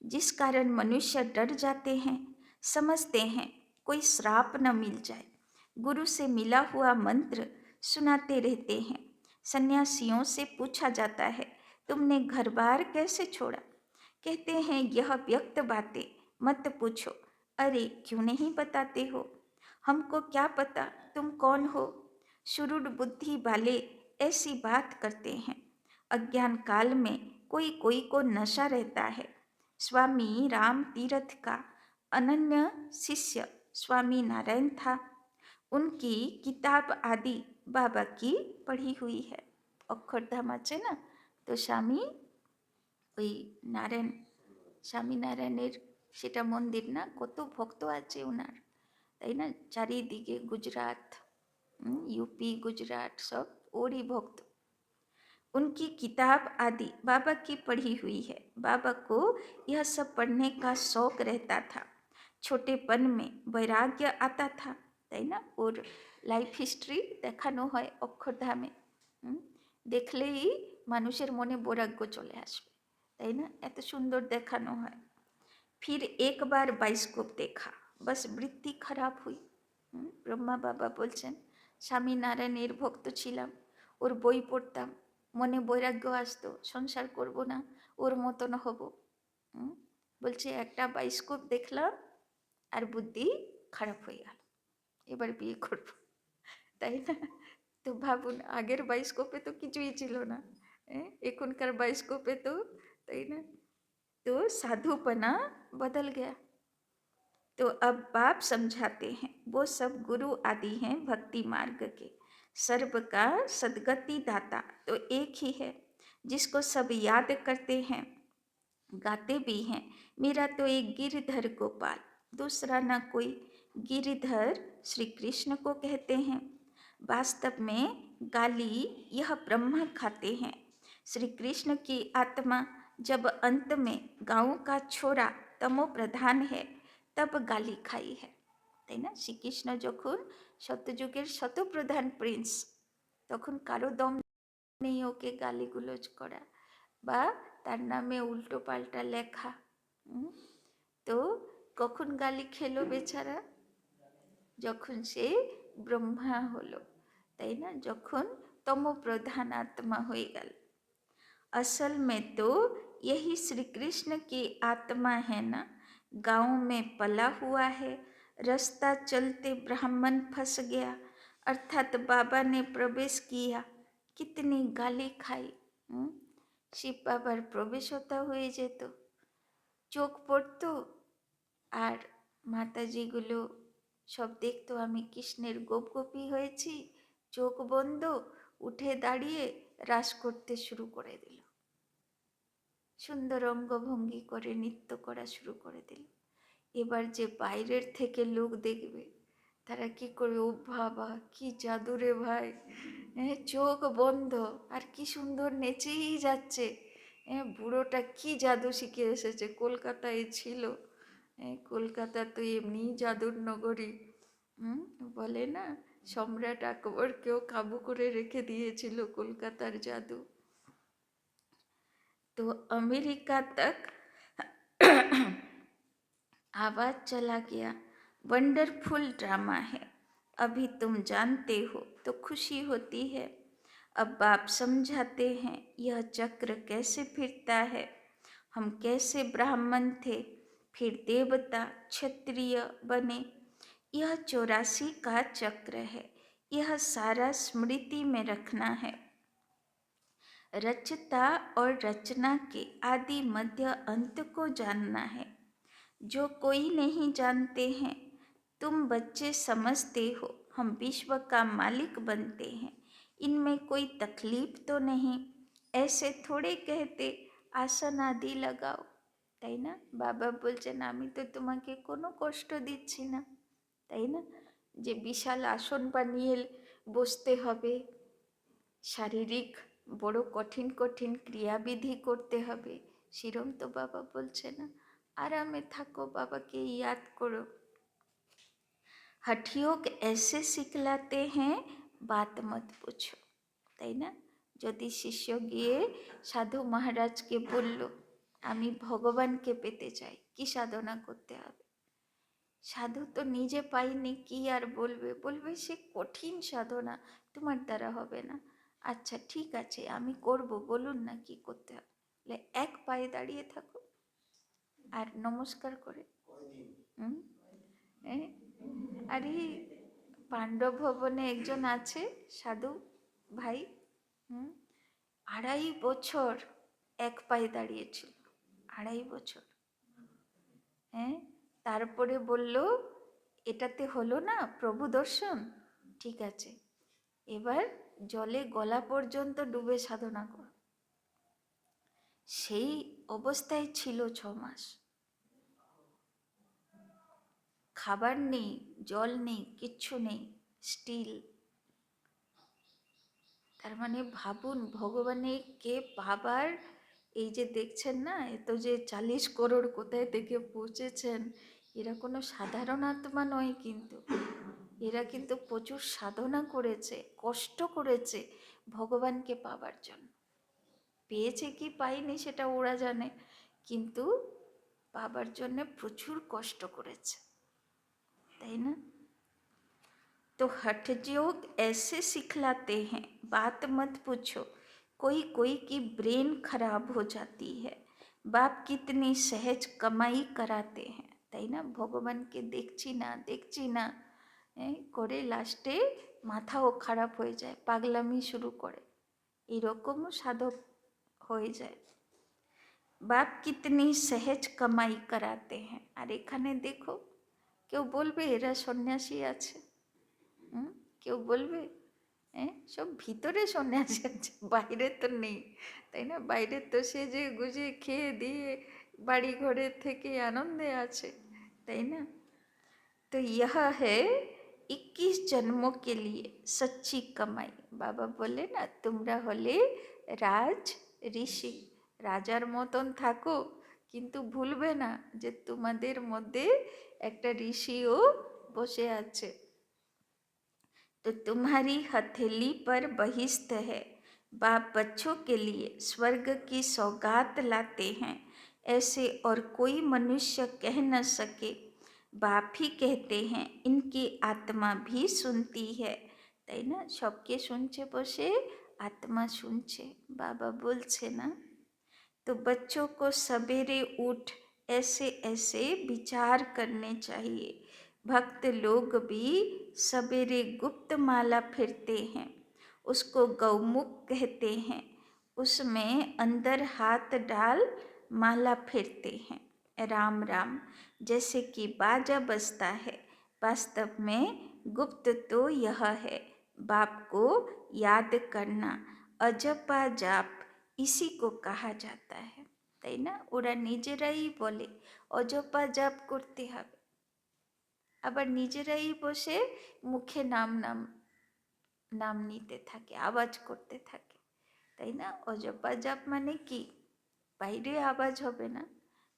जिस कारण मनुष्य डर जाते हैं, समझते हैं कोई श्राप न मिल जाए। गुरु से मिला हुआ मंत्र सुनाते रहते हैं। सन्यासियों से पूछा जाता है तुमने घर बार कैसे छोड़ा? कहते हैं यह व्यक्त बातें मत पूछो। अरे क्यों नहीं बताते हो? हमको क्या पता तुम कौन हो? शुरूर बुद्धि वाले ऐसी बात करते हैं। अज्ञान काल में कोई कोई को नशा रहता है। स्वामी राम तीर्थ का अनन्य शिष्य स्वामी नारायण था। उनकी किताब आदि बाबा की पढ़ी हुई है। অক্ষরধাম আছে না, তো স্বামী ওই নারায়ণ, স্বামী নারায়ণের সেটা মন্দির না, কত ভক্ত আছে ওনার, তাই না? চারিদিকে গুজরাট, यूपी गुजरात सब ओरी भक्त। उनकी किताब आदि बाबा की पढ़ी हुई है। बाबा को यह सब पढ़ने का शौक रहता था। छोटेपन में वैराग्य आता था, তাই না? ওর লাইফ হিস্ট্রি দেখানো হয় অক্ষরধামে। দেখলেই মানুষের মনে বৈরাগ্য চলে আসবে, তাই না? এত সুন্দর দেখানো হয়। फिर एक बार बाइस्कोप देखा, बस বৃত্তি খারাপ हुई। ব্রহ্মা বাবা বলছেন, স্বামী নারায়ণের ভক্ত ছিলাম, ওর বই পড়তাম, মনে বৈরাগ্য আসতো, সংসার করব না, ওর মতন হব। বলছে একটা বাইস্কোপ দেখলাম আর বুদ্ধি খারাপ হয়ে গেল, এবার বিয়ে করব, তাই না? তো ভাবুন, আগের বাইস্কোপে তো কিছুই ছিল না, এখনকার বাইস্কোপে তো, তাই না? तो साधुपना बदल गया। तो अब बाप समझाते हैं, वो सब गुरु आदि हैं भक्ति मार्ग के, सर्व का सदगति दाता तो एक ही है, जिसको सब याद करते हैं, गाते भी हैं। मेरा तो एक गिरधर गोपाल, दूसरा ना कोई। गिरधर श्री कृष्ण को कहते हैं। वास्तव में गाली यह ब्रह्मा खाते हैं। श्री कृष्ण की आत्मा जब अंत में गाँव का छोरा तमो प्रधान है, तब गाली खाई है, তাই না? শ্রীকৃষ্ণ যখন সত্যযুগের শতপ্রধান প্রিন্স, তখন কারো দম নেই ওকে গালিগুলোজ করা বা তার নামে উল্টো পাল্টা লেখা। তো কখন গালি খেলো বেচারা? যখন সে ব্রহ্মা হলো, তাই না? যখন তম প্রধান আত্মা হয়ে গেল। असल में तो यही श्री कृष्ण की आत्मा है ना, गांव में पला हुआ है, रास्ता चलते ब्राह्मण फंस गया, अर्थात बाबा ने प्रवेश किया, कितनी गाली खाई। শিব বাবার প্রবেশতা হয়ে যেত, চোখ পড়তো আর মাতাজিগুলো সব দেখতো আমি কৃষ্ণের গোপগোপী হয়েছি, চোখ বন্ধ, উঠে দাঁড়িয়ে রাস করতে শুরু করে দিল, সুন্দর অঙ্গভঙ্গি করে নৃত্য করা শুরু করে দিল। এবার যে বাইরের থেকে লোক দেখবে, তারা কি করবে? ও বাবা, কি জাদু রে ভাই, চোখ বন্ধ আর কি সুন্দর নেচেই যাচ্ছে, বুড়োটা কি জাদু শিখে এসেছে, কলকাতায় ছিল, কলকাতা তো এমনিই জাদুর নগরী। বলে না, সম্রাট আকবরকেও কাবু করে রেখে দিয়েছিল কলকাতার জাদু। तो अमेरिका तक आवाज चला गया, वंडरफुल ड्रामा है, अभी तुम जानते हो तो खुशी होती है। अब बाप समझाते हैं यह चक्र कैसे फिरता है, हम कैसे ब्राह्मण थे, फिर देवता क्षत्रिय बने, यह 84 का चक्र है, यह सारा स्मृति में रखना है। रचता और रचना के आदि मध्य अंत को जानना है, जो कोई नहीं जानते हैं। तुम बच्चे समझते हो हम विश्व का मालिक बनते हैं, इनमें कोई तकलीफ तो नहीं, ऐसे थोड़े कहते आसन आदि लगाओ, তাই না? বাবা বলছেন আমি তো তোমাকে কোনো কষ্ট দিচ্ছি না, তাই না? যে বিশাল আসন বানিয়ে বসতে হবে, শারীরিক বড় কঠিন কঠিন ক্রিয়াবিধি করতে হবে, সেরম তো বাবা বলছে না। আরামে থাকো, বাবাকে ইয়াদ করো। हठियों के ऐसे सिखलाते हैं बात मत पूछो, তাই না? যদি শিষ্য গিয়ে সাধু মহারাজকে বলল আমি ভগবানকে পেতে চাই, কি সাধনা করতে হবে? সাধু তো নিজে পাইনি, কি আর বলবে? বলবে সে কঠিন সাধনা, তোমার দ্বারা হবে না। আচ্ছা ঠিক আছে, আমি করব, বলুন না কি করতে হবে। এক পায়ে দাঁড়িয়ে থাকো আর নমস্কার করে। আরে পাণ্ডব ভবনে একজন আছে সাধু ভাই, 2.5 বছর এক পায়ে দাঁড়িয়েছিল, 2.5 বছর। তারপরে বলল এটাতে হলো না প্রভু দর্শন, ঠিক আছে এবার জলে গলা পর্যন্ত ডুবে সাধনা কর। সেই অবস্থায় ছিল 6 মাস, খাবার নেই, জল নেই, কিচ্ছু নেই, স্টিল। তার মানে ভাবুন, ভগবানকে পাবার এই যে দেখছেন না, এত যে 40 করোড় কোথায় থেকে পৌঁছেছেন, এরা কোনো সাধারণ আত্মা নয় কিন্তু। এরা কিন্তু প্রচুর সাধনা করেছে, কষ্ট করেছে ভগবানকে পাবার জন্য। পেয়েছে কি পায়নি সেটা ওরা জানে, কিন্তু পাবার জন্য প্রচুর কষ্ট করেছে, তাই না? तो हठ योग ऐसे सिखलाते हैं, बात मत पूछो, कोई कोई की ब्रेन खराब हो जाती है, बाप कितनी सहज कमाई कराते हैं, তাই না? ভগবানকে দেখছি না করে লাস্টে মাথাও খারাপ হয়ে যায়, পাগলামি শুরু করে, এরকমও সাধক হয়ে যায়। বাপ কিতনি সহজ কামাই করাতে হ্যাঁ। আর এখানে দেখো, কেউ বলবে এরা সন্ন্যাসী আছে? কেউ বলবে? হ্যাঁ, সব ভিতরে সন্ন্যাসী আছে, বাইরে তো নেই, তাই না? বাইরে তো সেজে গুজে খেয়ে দিয়ে বাড়ি ঘরের থেকে আনন্দে আছে, তাই না? तो यह है 21 जन्मों के लिए सच्ची कमाई। বাবা বলে না, তোমরা হলে রাজ ঋষি, রাজার মতন থাকো, কিন্তু ভুলবে না যে তোমাদের মধ্যে একটা ঋষিও বসে আছে। तो तुम्हारी हथेली पर बहिष्ठ है, बाप बच्चों के लिए स्वर्ग की सौगात लाते हैं, ऐसे और कोई मनुष्य कह न सके। बाप ही कहते हैं इनकी आत्मा भी सुनती है, তাই না? সবকে শুনছে বসে, আত্মা শুনছে, বাবা বলছে না? तो बच्चों को सवेरे उठ ऐसे ऐसे विचार करने चाहिए। भक्त लोग भी सवेरे गुप्त माला फिरते हैं, उसको गौमुख कहते हैं, उसमें अंदर हाथ डाल माला फिरते हैं। राम राम जैसे कि बाजा बजता है, वास्तव में गुप्त तो यह है, बाप को याद करना, अजपा जाप इसी को कहा जाता है, তাই না? ওরা নিজেরাই বলে অজপা জাপ করতে হবে, আবার নিজেরাই বসে মুখে নাম নাম নাম নিতে থাকে, আওয়াজ করতে থাকে, তাই না? অজপা জাপ মানে কি? বাইরে আওয়াজ হবে না,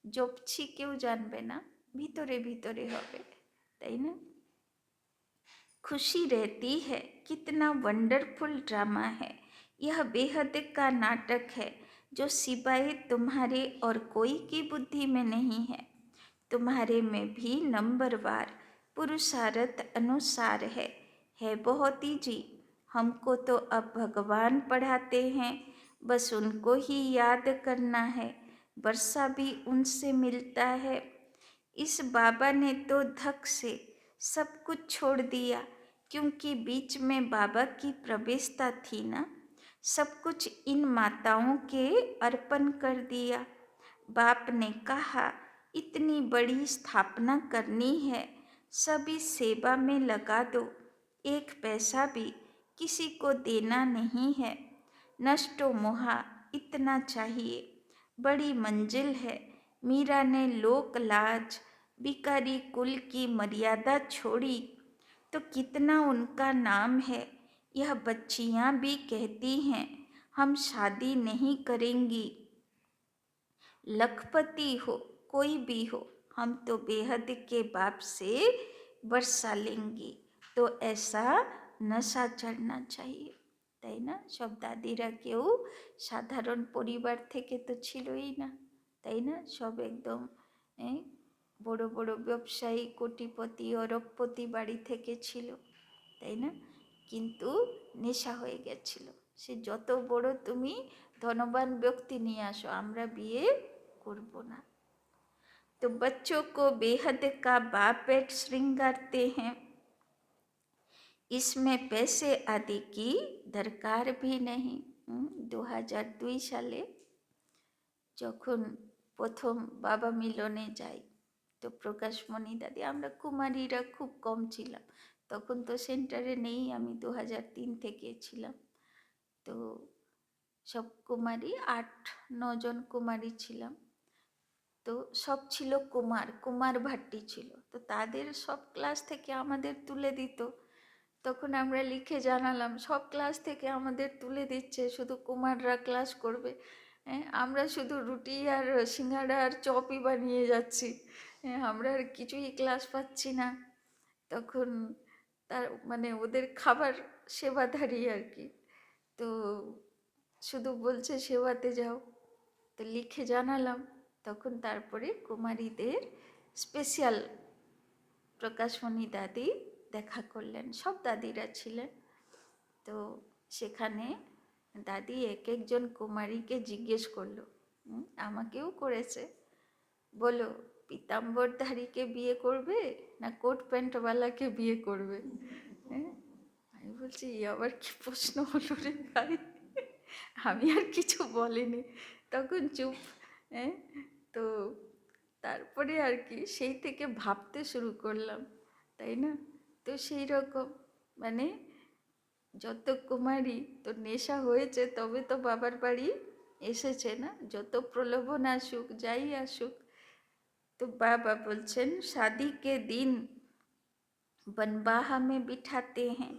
জপছি কেউ জানবে না, ভিতরে ভিতরে হবে, তাই না? खुशी रहती है, कितना वंडरफुल ड्रामा है, यह बेहद का नाटक है, जो सिवाय तुम्हारे और कोई की बुद्धि में नहीं है, तुम्हारे में भी नंबरवार पुरुषार्थ अनुसार है बहुत ही जी। हमको तो अब भगवान पढ़ाते हैं, बस उनको ही याद करना है, वर्षा भी उनसे मिलता है। इस बाबा ने तो धक से सब कुछ छोड़ दिया, क्योंकि बीच में बाबा की प्रवेशता थी ना, सब कुछ इन माताओं के अर्पण कर दिया। बाप ने कहा इतनी बड़ी स्थापना करनी है, सभी सेवा में लगा दो, एक पैसा भी किसी को देना नहीं है, नष्टो मोहा इतना चाहिए, बड़ी मंजिल है। मीरा ने लोक लाज भिखारी कुल की मर्यादा छोड़ी, तो कितना उनका नाम है। यह बच्चियां भी कहती हैं हम शादी नहीं करेंगी, लखपति हो कोई भी हो, हम तो बेहद के बाप से वर्षा लेंगी। तो ऐसा नशा चढ़ना चाहिए, তাই না? সব দাদিরা কেউ সাধারণ পরিবার থেকে তো ছিলই না, তাই না? সব একদম বড় বড় ব্যবসায়ী, কোটিপতি, অরবপতি বাড়ি থেকে ছিল, তাই না? কিন্তু নেশা হয়ে গেছিল, সে যত বড় তুমি ধনবান ব্যক্তি নিয়ে আসো, আমরা বিয়ে করব না। तो बच्चों को बेहद का बापेट श्रृंगारते हैं, इसमें पैसे आदि की दरकार भी नहीं। 2002 সালে যখন প্রথম বাবা মিলনে যাই, তো প্রকাশমণি দাদি, আমরা কুমারীরা খুব কম ছিলাম তখন, তো সেন্টারে নেই, আমি 2003 থেকে ছিলাম, তো সব কুমারী 8-9 জন কুমারী ছিলাম, তো সব ছিল কুমার ভাট্টি ছিল, তো তাদের সব ক্লাস থেকে আমাদের তুলে দিত, তখন আমরা লিখে জানালাম, সব ক্লাস থেকে আমাদের তুলে দিচ্ছে, শুধু কুমাররা ক্লাস করবে। হ্যাঁ, আমরা শুধু রুটি আর সিঙ্গাড়া আর চপই বানিয়ে যাচ্ছি। হ্যাঁ, আমরা আর কিছুই ক্লাস পাচ্ছি না। তখন তার মানে ওদের খাবার সেবাধারী আর কি, তো শুধু বলছে সেবাতে যাও। তো লিখে জানালাম। তখন তারপরে কুমারীদের স্পেশাল প্রকাশমণি দাদি দেখা করলেন, সব দাদিরা ছিলেন। তো সেখানে দাদি এক একজন কুমারীকে জিজ্ঞেস করলো, আমাকেও করেছে, বলো পীতাম্বরধারীকে বিয়ে করবে না কোট প্যান্টওয়ালাকে বিয়ে করবে? হ্যাঁ, আমি বলছি আবার কি প্রশ্ন হলো রে ভাই। আমি আর কিছু বলিনি, তখন চুপ। হ্যাঁ, তো তারপরে আর কি সেই থেকে ভাবতে শুরু করলাম, তাই না? তো সেই রকম মানে যত কুমারী তো নেশা হয়েছে তবে তো বাবার বাড়ি এসেছে না, যত প্রলোভন আসুক যাই আসুক। तो बाबा बोलছেন शादी के दिन बनबाहा में बिठाते हैं,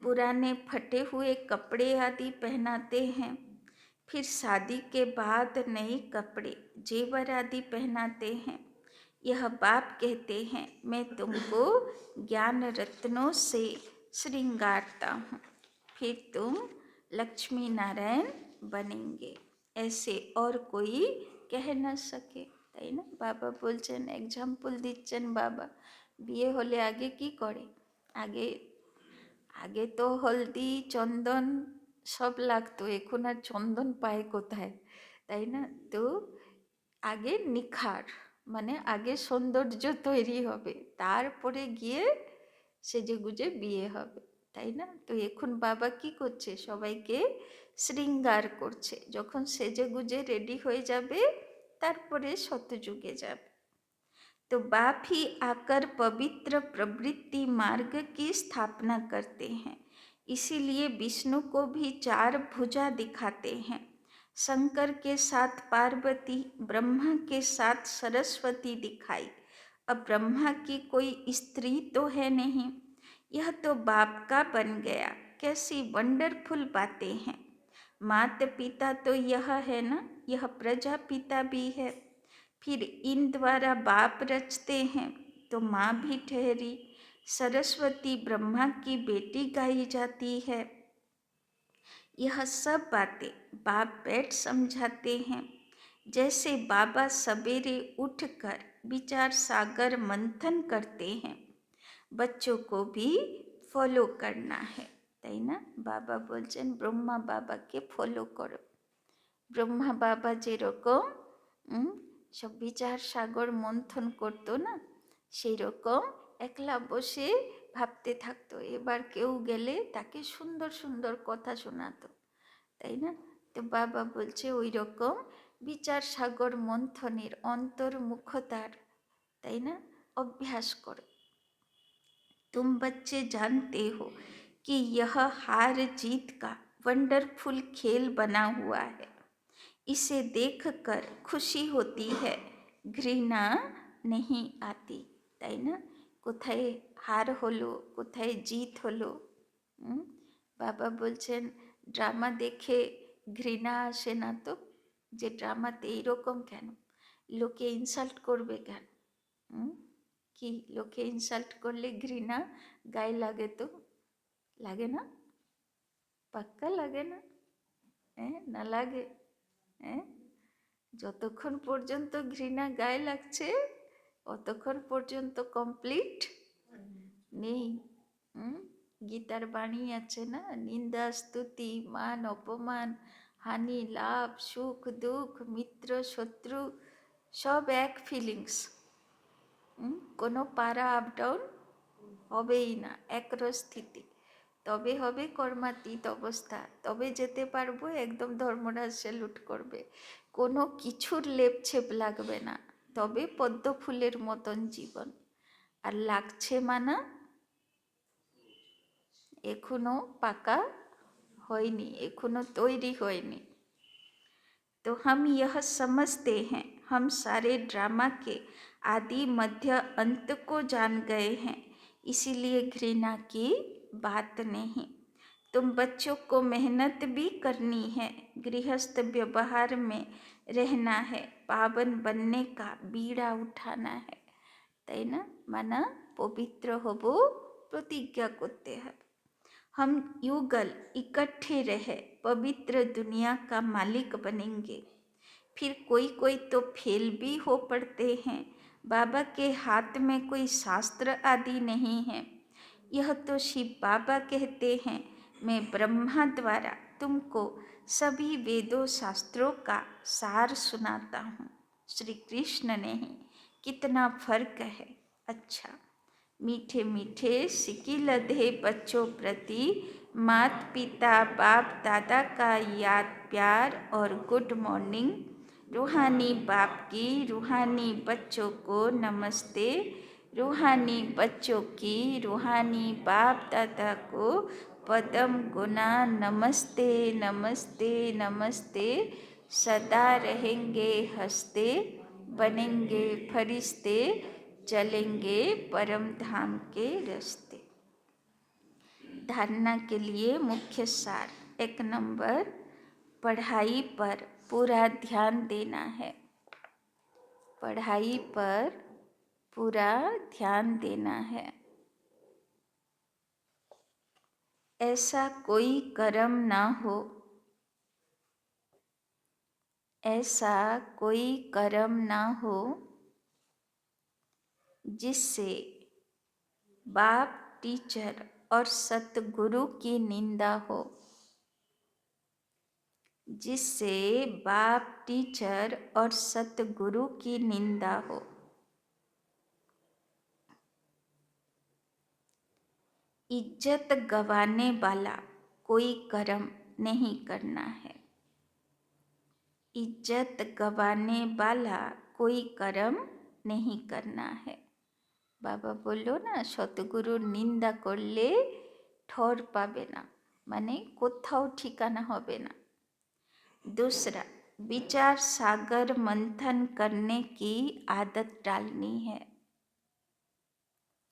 पुराने फटे हुए कपड़े आदि पहनाते हैं, फिर शादी के बाद नए कपड़े जेवर आदि पहनाते हैं। यह बाप कहते हैं मैं तुमको ज्ञान रत्नों से श्रृंगारता हूँ, फिर तुम लक्ष्मी नारायण बनेंगे, ऐसे और कोई कह न सके। তাই না? বাবা বলছেন, এক্সাম্পল দিচ্ছেন বাবা, বিয়ে হলে আগে কি করে? আগে আগে তো হলদি চন্দন সব লাগতো, এখন আর চন্দন পায় কোথায়, তাই না? তো আগে নিখার মানে আগে সৌন্দর্য তৈরি হবে, তারপরে গিয়ে সেজে গুজে বিয়ে হবে, তাই না? তো এখন বাবা কি করছে? সবাইকে শৃঙ্গার করছে, যখন সেজে গুজে রেডি হয়ে যাবে তারপরে সত্যযুগে যাবে। तो बाप ही आकर पवित्र प्रवृत्ति मार्ग की स्थापना करते हैं, इसीलिए विष्णु को भी 4 भुजा दिखाते हैं। शंकर के साथ पार्वती, ब्रह्मा के साथ सरस्वती दिखाई। अब ब्रह्मा की कोई स्त्री तो है नहीं, यह तो बाप का बन गया। कैसी वंडरफुल बातें हैं। माता पिता तो यह है ना, यह प्रजापिता भी है, फिर इन द्वारा बाप रचते हैं तो माँ भी ठहरी। सरस्वती ब्रह्मा की बेटी गाई जाती है। यह सब बातें बाप बैठ समझाते हैं। जैसे बाबा सवेरे उठकर विचार सागर मंथन करते हैं, बच्चों को भी फॉलो करना है, তাই না? বাবা বলছেন ব্রহ্মা বাবাকে ফলো করো। ব্রহ্মা বাবা যেরকম সব বিচার সাগর মন্থন করতো না, সেই রকম একলা বসে ভাবতে থাকতো, এবার কেউ গেলে তাকে সুন্দর সুন্দর কথা শোনাতো, তাই না? তো বাবা বলছে ওই রকম বিচার সাগর মন্থনের অন্তর্মুখতার, তাই না, অভ্যাস করো। तुम बच्चे जानते हो कि यह हार जीत का वंडरफुल खेल बना हुआ है, इसे देखकर खुशी होती है, घृणा नहीं आती, তাই না? কোথায় হার হলো, কোথায় জিত হলো। বাবা বলছেন ড্রামা দেখে ঘৃণা আসে না তো, যে ড্রামাতে এইরকম কেন, লোকে ইনসাল্ট করবে কেন? কি লোকে ইনসাল্ট করলে ঘৃণা গায়ে লাগে তো? লাগে না? পাক্কা লাগে না? হ্যাঁ, না লাগে? হ্যাঁ, যতক্ষণ পর্যন্ত ঘৃণা গায়ে লাগছে অতক্ষণ পর্যন্ত কমপ্লিট নেই। গীতার বাণী আছে না, নিন্দা স্তুতি মান অপমান হানি লাভ সুখ দুঃখ মিত্র শত্রু সব এক ফিলিংস, কোনো পারা আপ ডাউন হবেই না, একরস স্থিতি। তবে হবে কর্মাতীত অবস্থা, তবে যেতে পারবো একদম ধর্মরাজ স্যালুট করবে, কোনো কিছুর লেপছেপ লাগবে না, তবে পদ্ম ফুলের মতন জীবন। আর লাগছে মানা এখনো পাকা হয়নি, এখনো তৈরি হয়নি। तो हम यह समझते हैं हम सारे ड्रामा के आदि मध्य अंत को जान गए हैं, इसीलिए घृणा की बात नहीं। तुम बच्चों को मेहनत भी करनी है, गृहस्थ व्यवहार में रहना है, पावन बनने का बीड़ा उठाना है, তাই না? माना पवित्र होबो प्रतिज्ञा करते हैं। हम युगल इकट्ठे रहे पवित्र दुनिया का मालिक बनेंगे। फिर कोई कोई तो फेल भी हो पड़ते हैं। बाबा के हाथ में कोई शास्त्र आदि नहीं है। यह तो शिव बाबा कहते हैं, मैं ब्रह्मा द्वारा तुमको सभी वेदों शास्त्रों का सार सुनाता हूँ। श्री कृष्ण नहीं, कितना फर्क है। अच्छा, मीठे मीठे सिकी लधे बच्चों प्रति माता पिता बाप दादा का याद प्यार और गुड मॉर्निंग। रूहानी बाप की रूहानी बच्चों को नमस्ते। रूहानी बच्चों की रूहानी बाप दादा को पदम गुना नमस्ते नमस्ते नमस्ते। सदा रहेंगे हंसते, बनेंगे फरिश्ते, चलेंगे परम धाम के रास्ते। धारणा के लिए मुख्य सार। 1 नंबर, पढ़ाई पर पूरा ध्यान देना है। पढ़ाई पर पूरा ध्यान देना है। ऐसा कोई कर्म ना हो, ऐसा कोई कर्म ना हो जिससे बाप टीचर और सतगुरु की निंदा हो, जिससे बाप टीचर और सतगुरु की निंदा हो। इज्जत गंवाने वाला कोई कर्म नहीं करना है। इज्जत गंवाने वाला कोई कर्म नहीं करना है। बाबा बोलो ना, सतगुरु निंदा करले ठोर पाबे ना, माने कोथाओ ठिकाना होबे ना। दूसरा, विचार सागर मंथन करने की आदत डालनी है।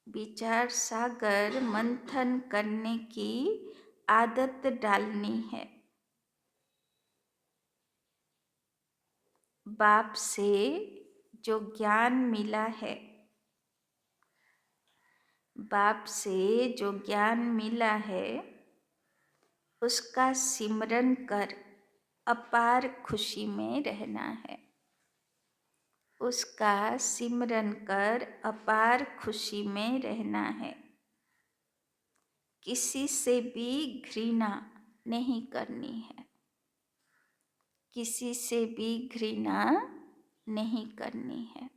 विचार सागर मंथन करने की आदत डालनी है। बाप से जो ज्ञान मिला है, बाप से जो ज्ञान मिला है, उसका सिमरन कर अपार खुशी में रहना है। उसका सिमरन कर अपार खुशी में रहना है। किसी से भी घृणा नहीं करनी है। किसी से भी घृणा नहीं करनी है।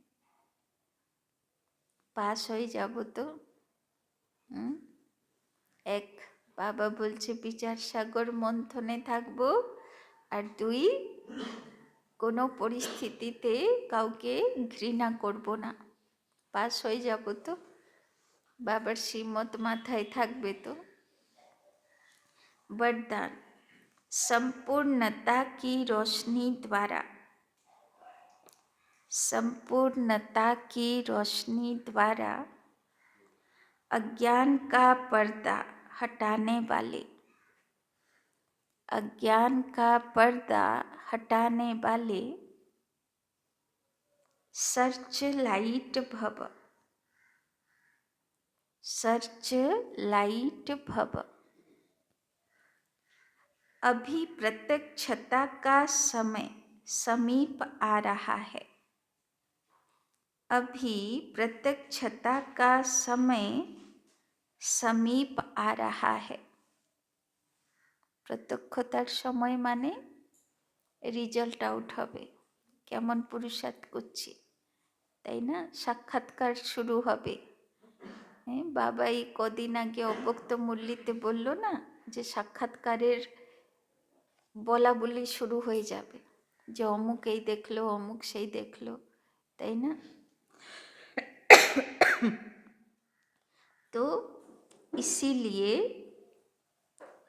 पास हो जाबो तो एक, बाबा बोलছে বিচার সাগর মন্থনে থাকবো, আর 2, কোনো পরিস্থিতিতে কাউকে ঘৃণা করব না। পাস হয়ে যাব তো, বাবার শ্রীমত মাথায় থাকবে তো। वरदान, संपूर्णता की रोशनी द्वारा, संपूर्णता की रोशनी द्वारा अज्ञान का पर्दा हटाने वाले, अज्ञान का पर्दा हटाने वाले सर्च लाइट भव, सर्च लाइट भव। अभी प्रत्यक्षता का समय समीप आ रहा है। अभी प्रत्यक्षता का समय समीप आ रहा है। प्रत्यक्षतार समय माने रिजल्ट आउट होबे, केमन पुरुषार्थ करछि, ताई ना, साक्षात्कार शुरू होबे। बाबा এই কদিন আগে অব্যক্ত মুরলিতে বলল না যে সাক্ষাৎকারের বলা বলি শুরু হয়ে যাবে, যে অমুক এই দেখলো, অমুক সেই দেখলো, তাই না? तो इसीलिए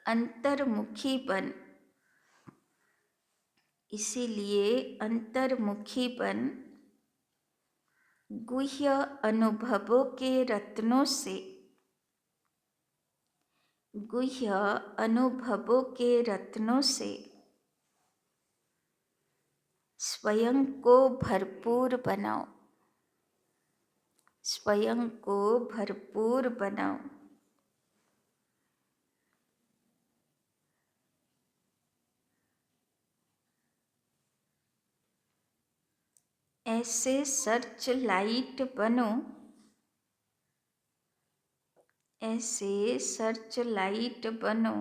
अंतर्मुखी बन, इसीलिए अंतर्मुखी बन, गुह्य अनुभवों के रत्नों से गुह्य अनुभवों के रत्नों से स्वयं को भरपूर बनाओ, स्वयं को भरपूर बनाओ। ऐसे सर्च लाइट बनो, ऐसे सर्च लाइट बनो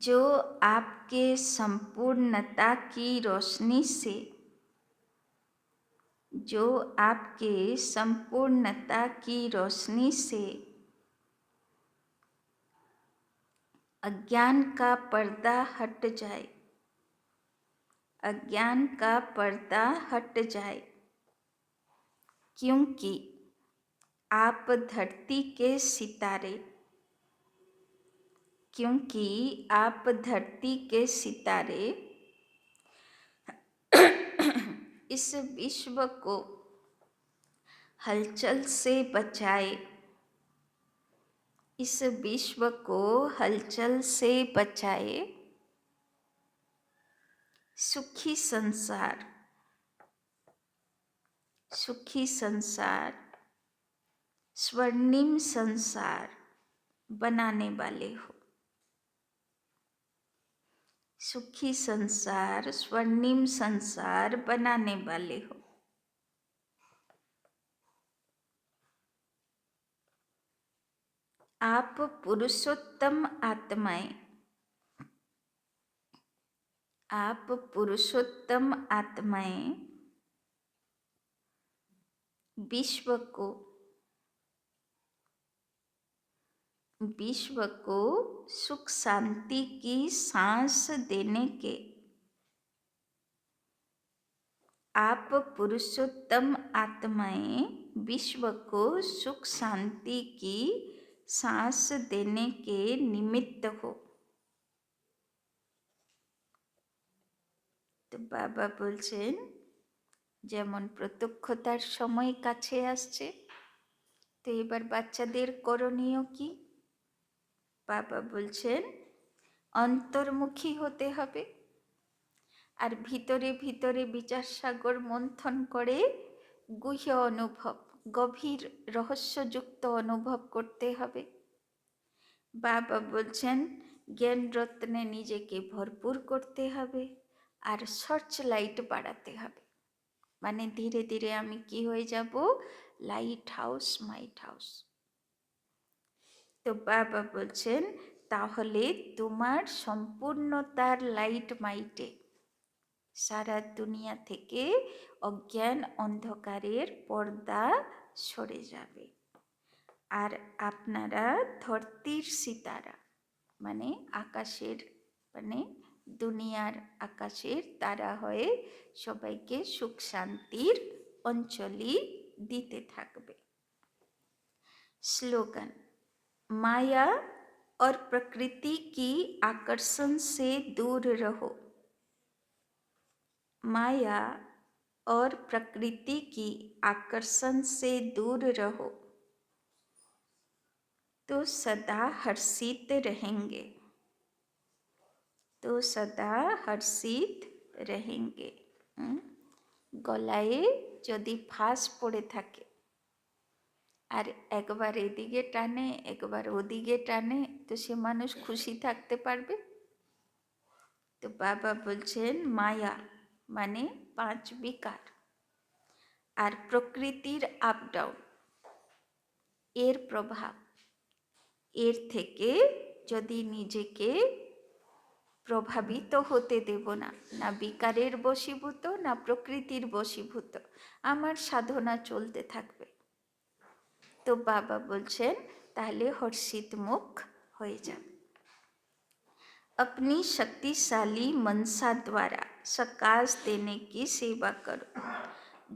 जो आपके संपूर्णता की रोशनी से, जो आपके संपूर्णता की रोशनी से अज्ञान का पर्दा हट जाए, अज्ञान का पर्दा हट जाए। क्योंकि आप धरती के सितारे, क्योंकि आप धरती के सितारे इस विश्व को हलचल से बचाए, इस विश्व को हलचल से बचाए। सुखी संसार, सुखी संसार, स्वर्णिम संसार बनाने वाले हो। सुखी संसार, स्वर्णिम संसार बनाने वाले हो। आप पुरुषोत्तम आत्माएं, आप पुरुषोत्तम आत्माएं विश्व को, विश्व को सुख शांति की सांस देने के, आप पुरुषोत्तम आत्माएं विश्व को सुख शांति की सांस देने के निमित्त हो। তো বাবা বলছেন যেমন প্রত্যক্ষতার সময় কাছে আসছে, তো এবার বাচ্চাদের করণীয় কি? বাবা বলছেন অন্তর্মুখী হতে হবে, আর ভিতরে ভিতরে বিচার সাগর মন্থন করে গুহ্য অনুভব, গভীর রহস্যযুক্ত অনুভব করতে হবে। বাবা বলছেন জ্ঞান রত্নে নিজেকে ভরপুর করতে হবে, আর সার্চ লাইট বাড়াতে হবে। মানে ধীরে ধীরে আমি কি হয়ে যাব? লাইট হাউস, মাইট হাউস। তো বাবা বলছেন তাহলে তোমার সম্পূর্ণতার লাইট মাইটে সারা দুনিয়া থেকে অজ্ঞান অন্ধকারের পর্দা সরে যাবে, আর আপনারা ধরতির সিতারা মানে আকাশের, মানে দুনিয়ার আকাশের তারা হয়ে সবাইকে সুখ শান্তির অঞ্জলি দিতে থাকবে। स्लोगन, माया और प्रकृति की आकर्षण से दूर रहो, माया और प्रकृति की आकर्षण से दूर रहो तो सदा हर्षित रहेंगे, तो सदा हर्षित रहेंगे। গলায় যদি ফাঁস পড়ে থাকে আর একবার এদিকে টানে একবার ওদিকে টানে, তো সে মানুষ খুশি থাকতে পারবে? তো বাবা বলছেন মায়া মানে 5 বিকার, আর প্রকৃতির আপ ডাউন এর প্রভাব, এর থেকে যদি নিজেকে প্রভাবিত হতে দেব না, না বিকারের বশীভূত না প্রকৃতির বশীভূত, আমার সাধনা চলতে থাকবে। তো বাবা বলছেন তাহলে হর্ষিত মুখ হয়ে যাবে। अपनी शक्तिशाली मनसा द्वारा सकाश देने की सेवा करो।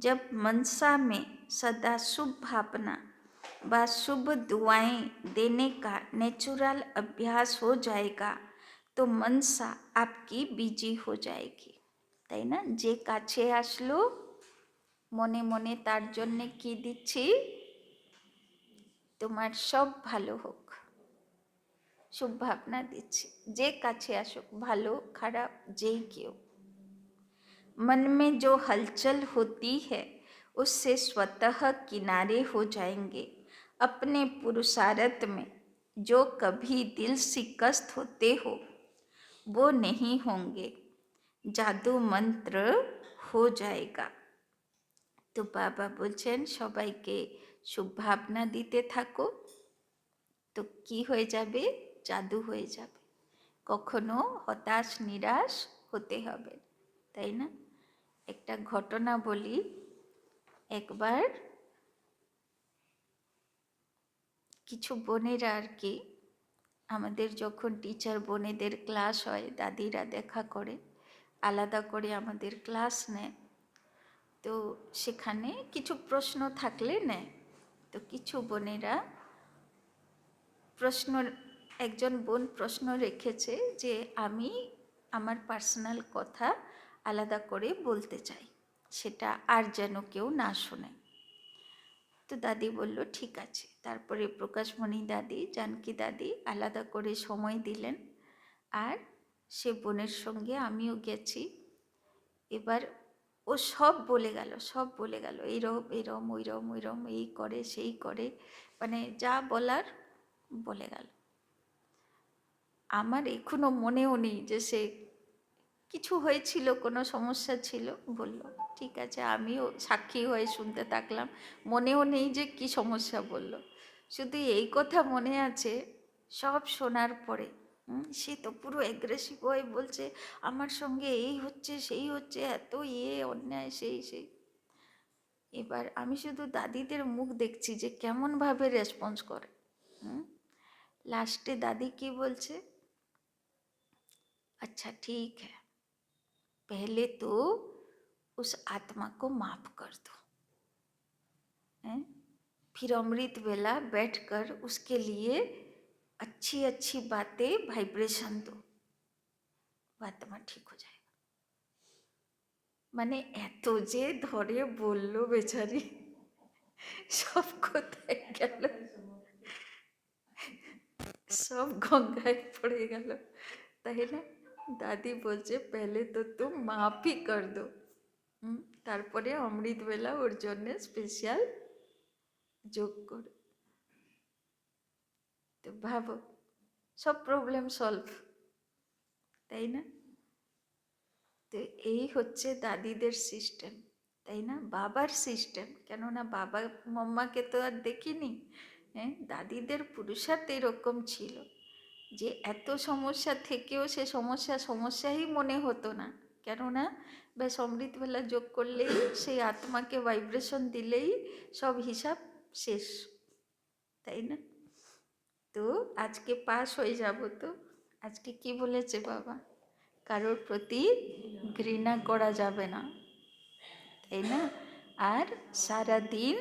जब मनसा में सदा शुभ भावना व शुभ दुआएं देने का नेचुरल अभ्यास हो जाएगा तो मनसा आपकी बिजी हो जाएगी, তাই না? যে কাছে আসলো মনে মনে তার জন্যে কি দিচ্ছি, তোমার সব ভালো হোক, শুভ ভাবনা দিচ্ছি। যে কাছে আসুক, ভালো খারাপ যেই কেউ, मन में जो हलचल होती है उससे स्वतः किनारे हो जाएंगे। अपने पुरुषार्थ में जो कभी दिल शिकस्त होते हो वो नहीं होंगे, जादू मंत्र हो जाएगा। তো বাবা বলছেন সবাইকে শুভ ভাবনা দিতে থাকো, তো কি হয়ে যাবে, জাদু হয়ে যাবে। কখনো হতাশ নিরাশ হতে হবে, তাই না? একটা ঘটনা বলি। একবার কিছু বোনেরা আর কি, আমাদের যখন টিচার বোনেদের ক্লাস হয়, দাদিরা দেখা করে, আলাদা করে আমাদের ক্লাস নেয়। তো সেখানে কিছু প্রশ্ন থাকলে নেয়। তো কিছু বোনেরা প্রশ্ন, একজন বোন প্রশ্ন রেখেছে যে আমি আমার পার্সোনাল কথা আলাদা করে বলতে চাই, সেটা আর যেন কেউ না শোনে। তো দাদি বলল ঠিক আছে। তারপরে প্রকাশমণি দাদি, জানকী দাদি আলাদা করে সময় দিলেন, আর সে বোনের সঙ্গে আমিও গেছি। এবার ও সব বলে গেল, সব বলে গেল, এইরম এরম ওইরম ওইরম, এই করে সেই করে, মানে যা বলার বলে গেল। আমার এখনো মনেও নেই যে সে কিছু হয়েছিল, কোনো সমস্যা ছিল, বলল ঠিক আছে। আমিও সাক্ষী হয়ে শুনতে থাকলাম, মনেও নেই যে কি সমস্যা বলল। শুধু এই কথা মনে আছে, সব শোনার পরে সে তো পুরো অ্যাগ্রেসিভ হয়ে বলছে আমার সঙ্গে এই হচ্ছে সেই হচ্ছে, এত অন্যায় সেই সেই। এবার আমি শুধু দাদিদের মুখ দেখছি যে কেমনভাবে রেসপন্স করে। লাস্টে দাদি কি বলছে, अच्छा ठीक है, पहले तो उस आत्मा को माफ कर दो, हैं? फिर अमृत वेला बैठकर उसके लिए अच्छी अच्छी बातें वाइब्रेशन दो, वो आत्मा ठीक हो जाएगा। মানে এত যে ধরে বললো বেচারি, সব কোথায় গেল, সব গঙ্গায় পড়ে গেল, তাই না? দাদি বলছে পেলে তো তুম মাফই কর দো, তারপরে অমৃতবেলা ওর জন্য স্পেশাল যোগ করো। তো ভাবো, সব প্রবলেম সলভ, তাই না? তো এই হচ্ছে দাদিদের সিস্টেম, তাই না? বাবার সিস্টেম, কেননা বাবা মাম্মাকে তো আর দেখিনি। হ্যাঁ, দাদিদের পুরুষার্থ এরকম ছিল যে এত সমস্যা থেকেও সে সমস্যাই মনে হতো না, কেননা ব্যাস অমৃতবেলা যোগ করলেই, সেই আত্মাকে ভাইব্রেশন দিলেই সব হিসাব শেষ, তাই না? তো আজকে পাস হয়ে যাব। তো আজকে কি বলেছে বাবা, কারোর প্রতি ঘৃণা করা যাবে না, তাই না? আর সারা দিন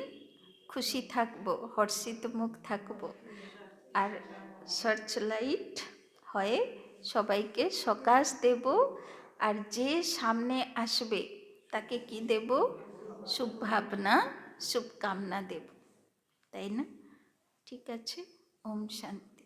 খুশি থাকবো, হর্ষিত মুখ থাকবো, আর সার্চ লাইট হয়ে সবাইকে সকাশ দেব। আর যে সামনে আসবে তাকে কি দেব, শুভ ভাবনা শুভকামনা দেব, তাই না? ঠিক আছে, ওম শান্তি।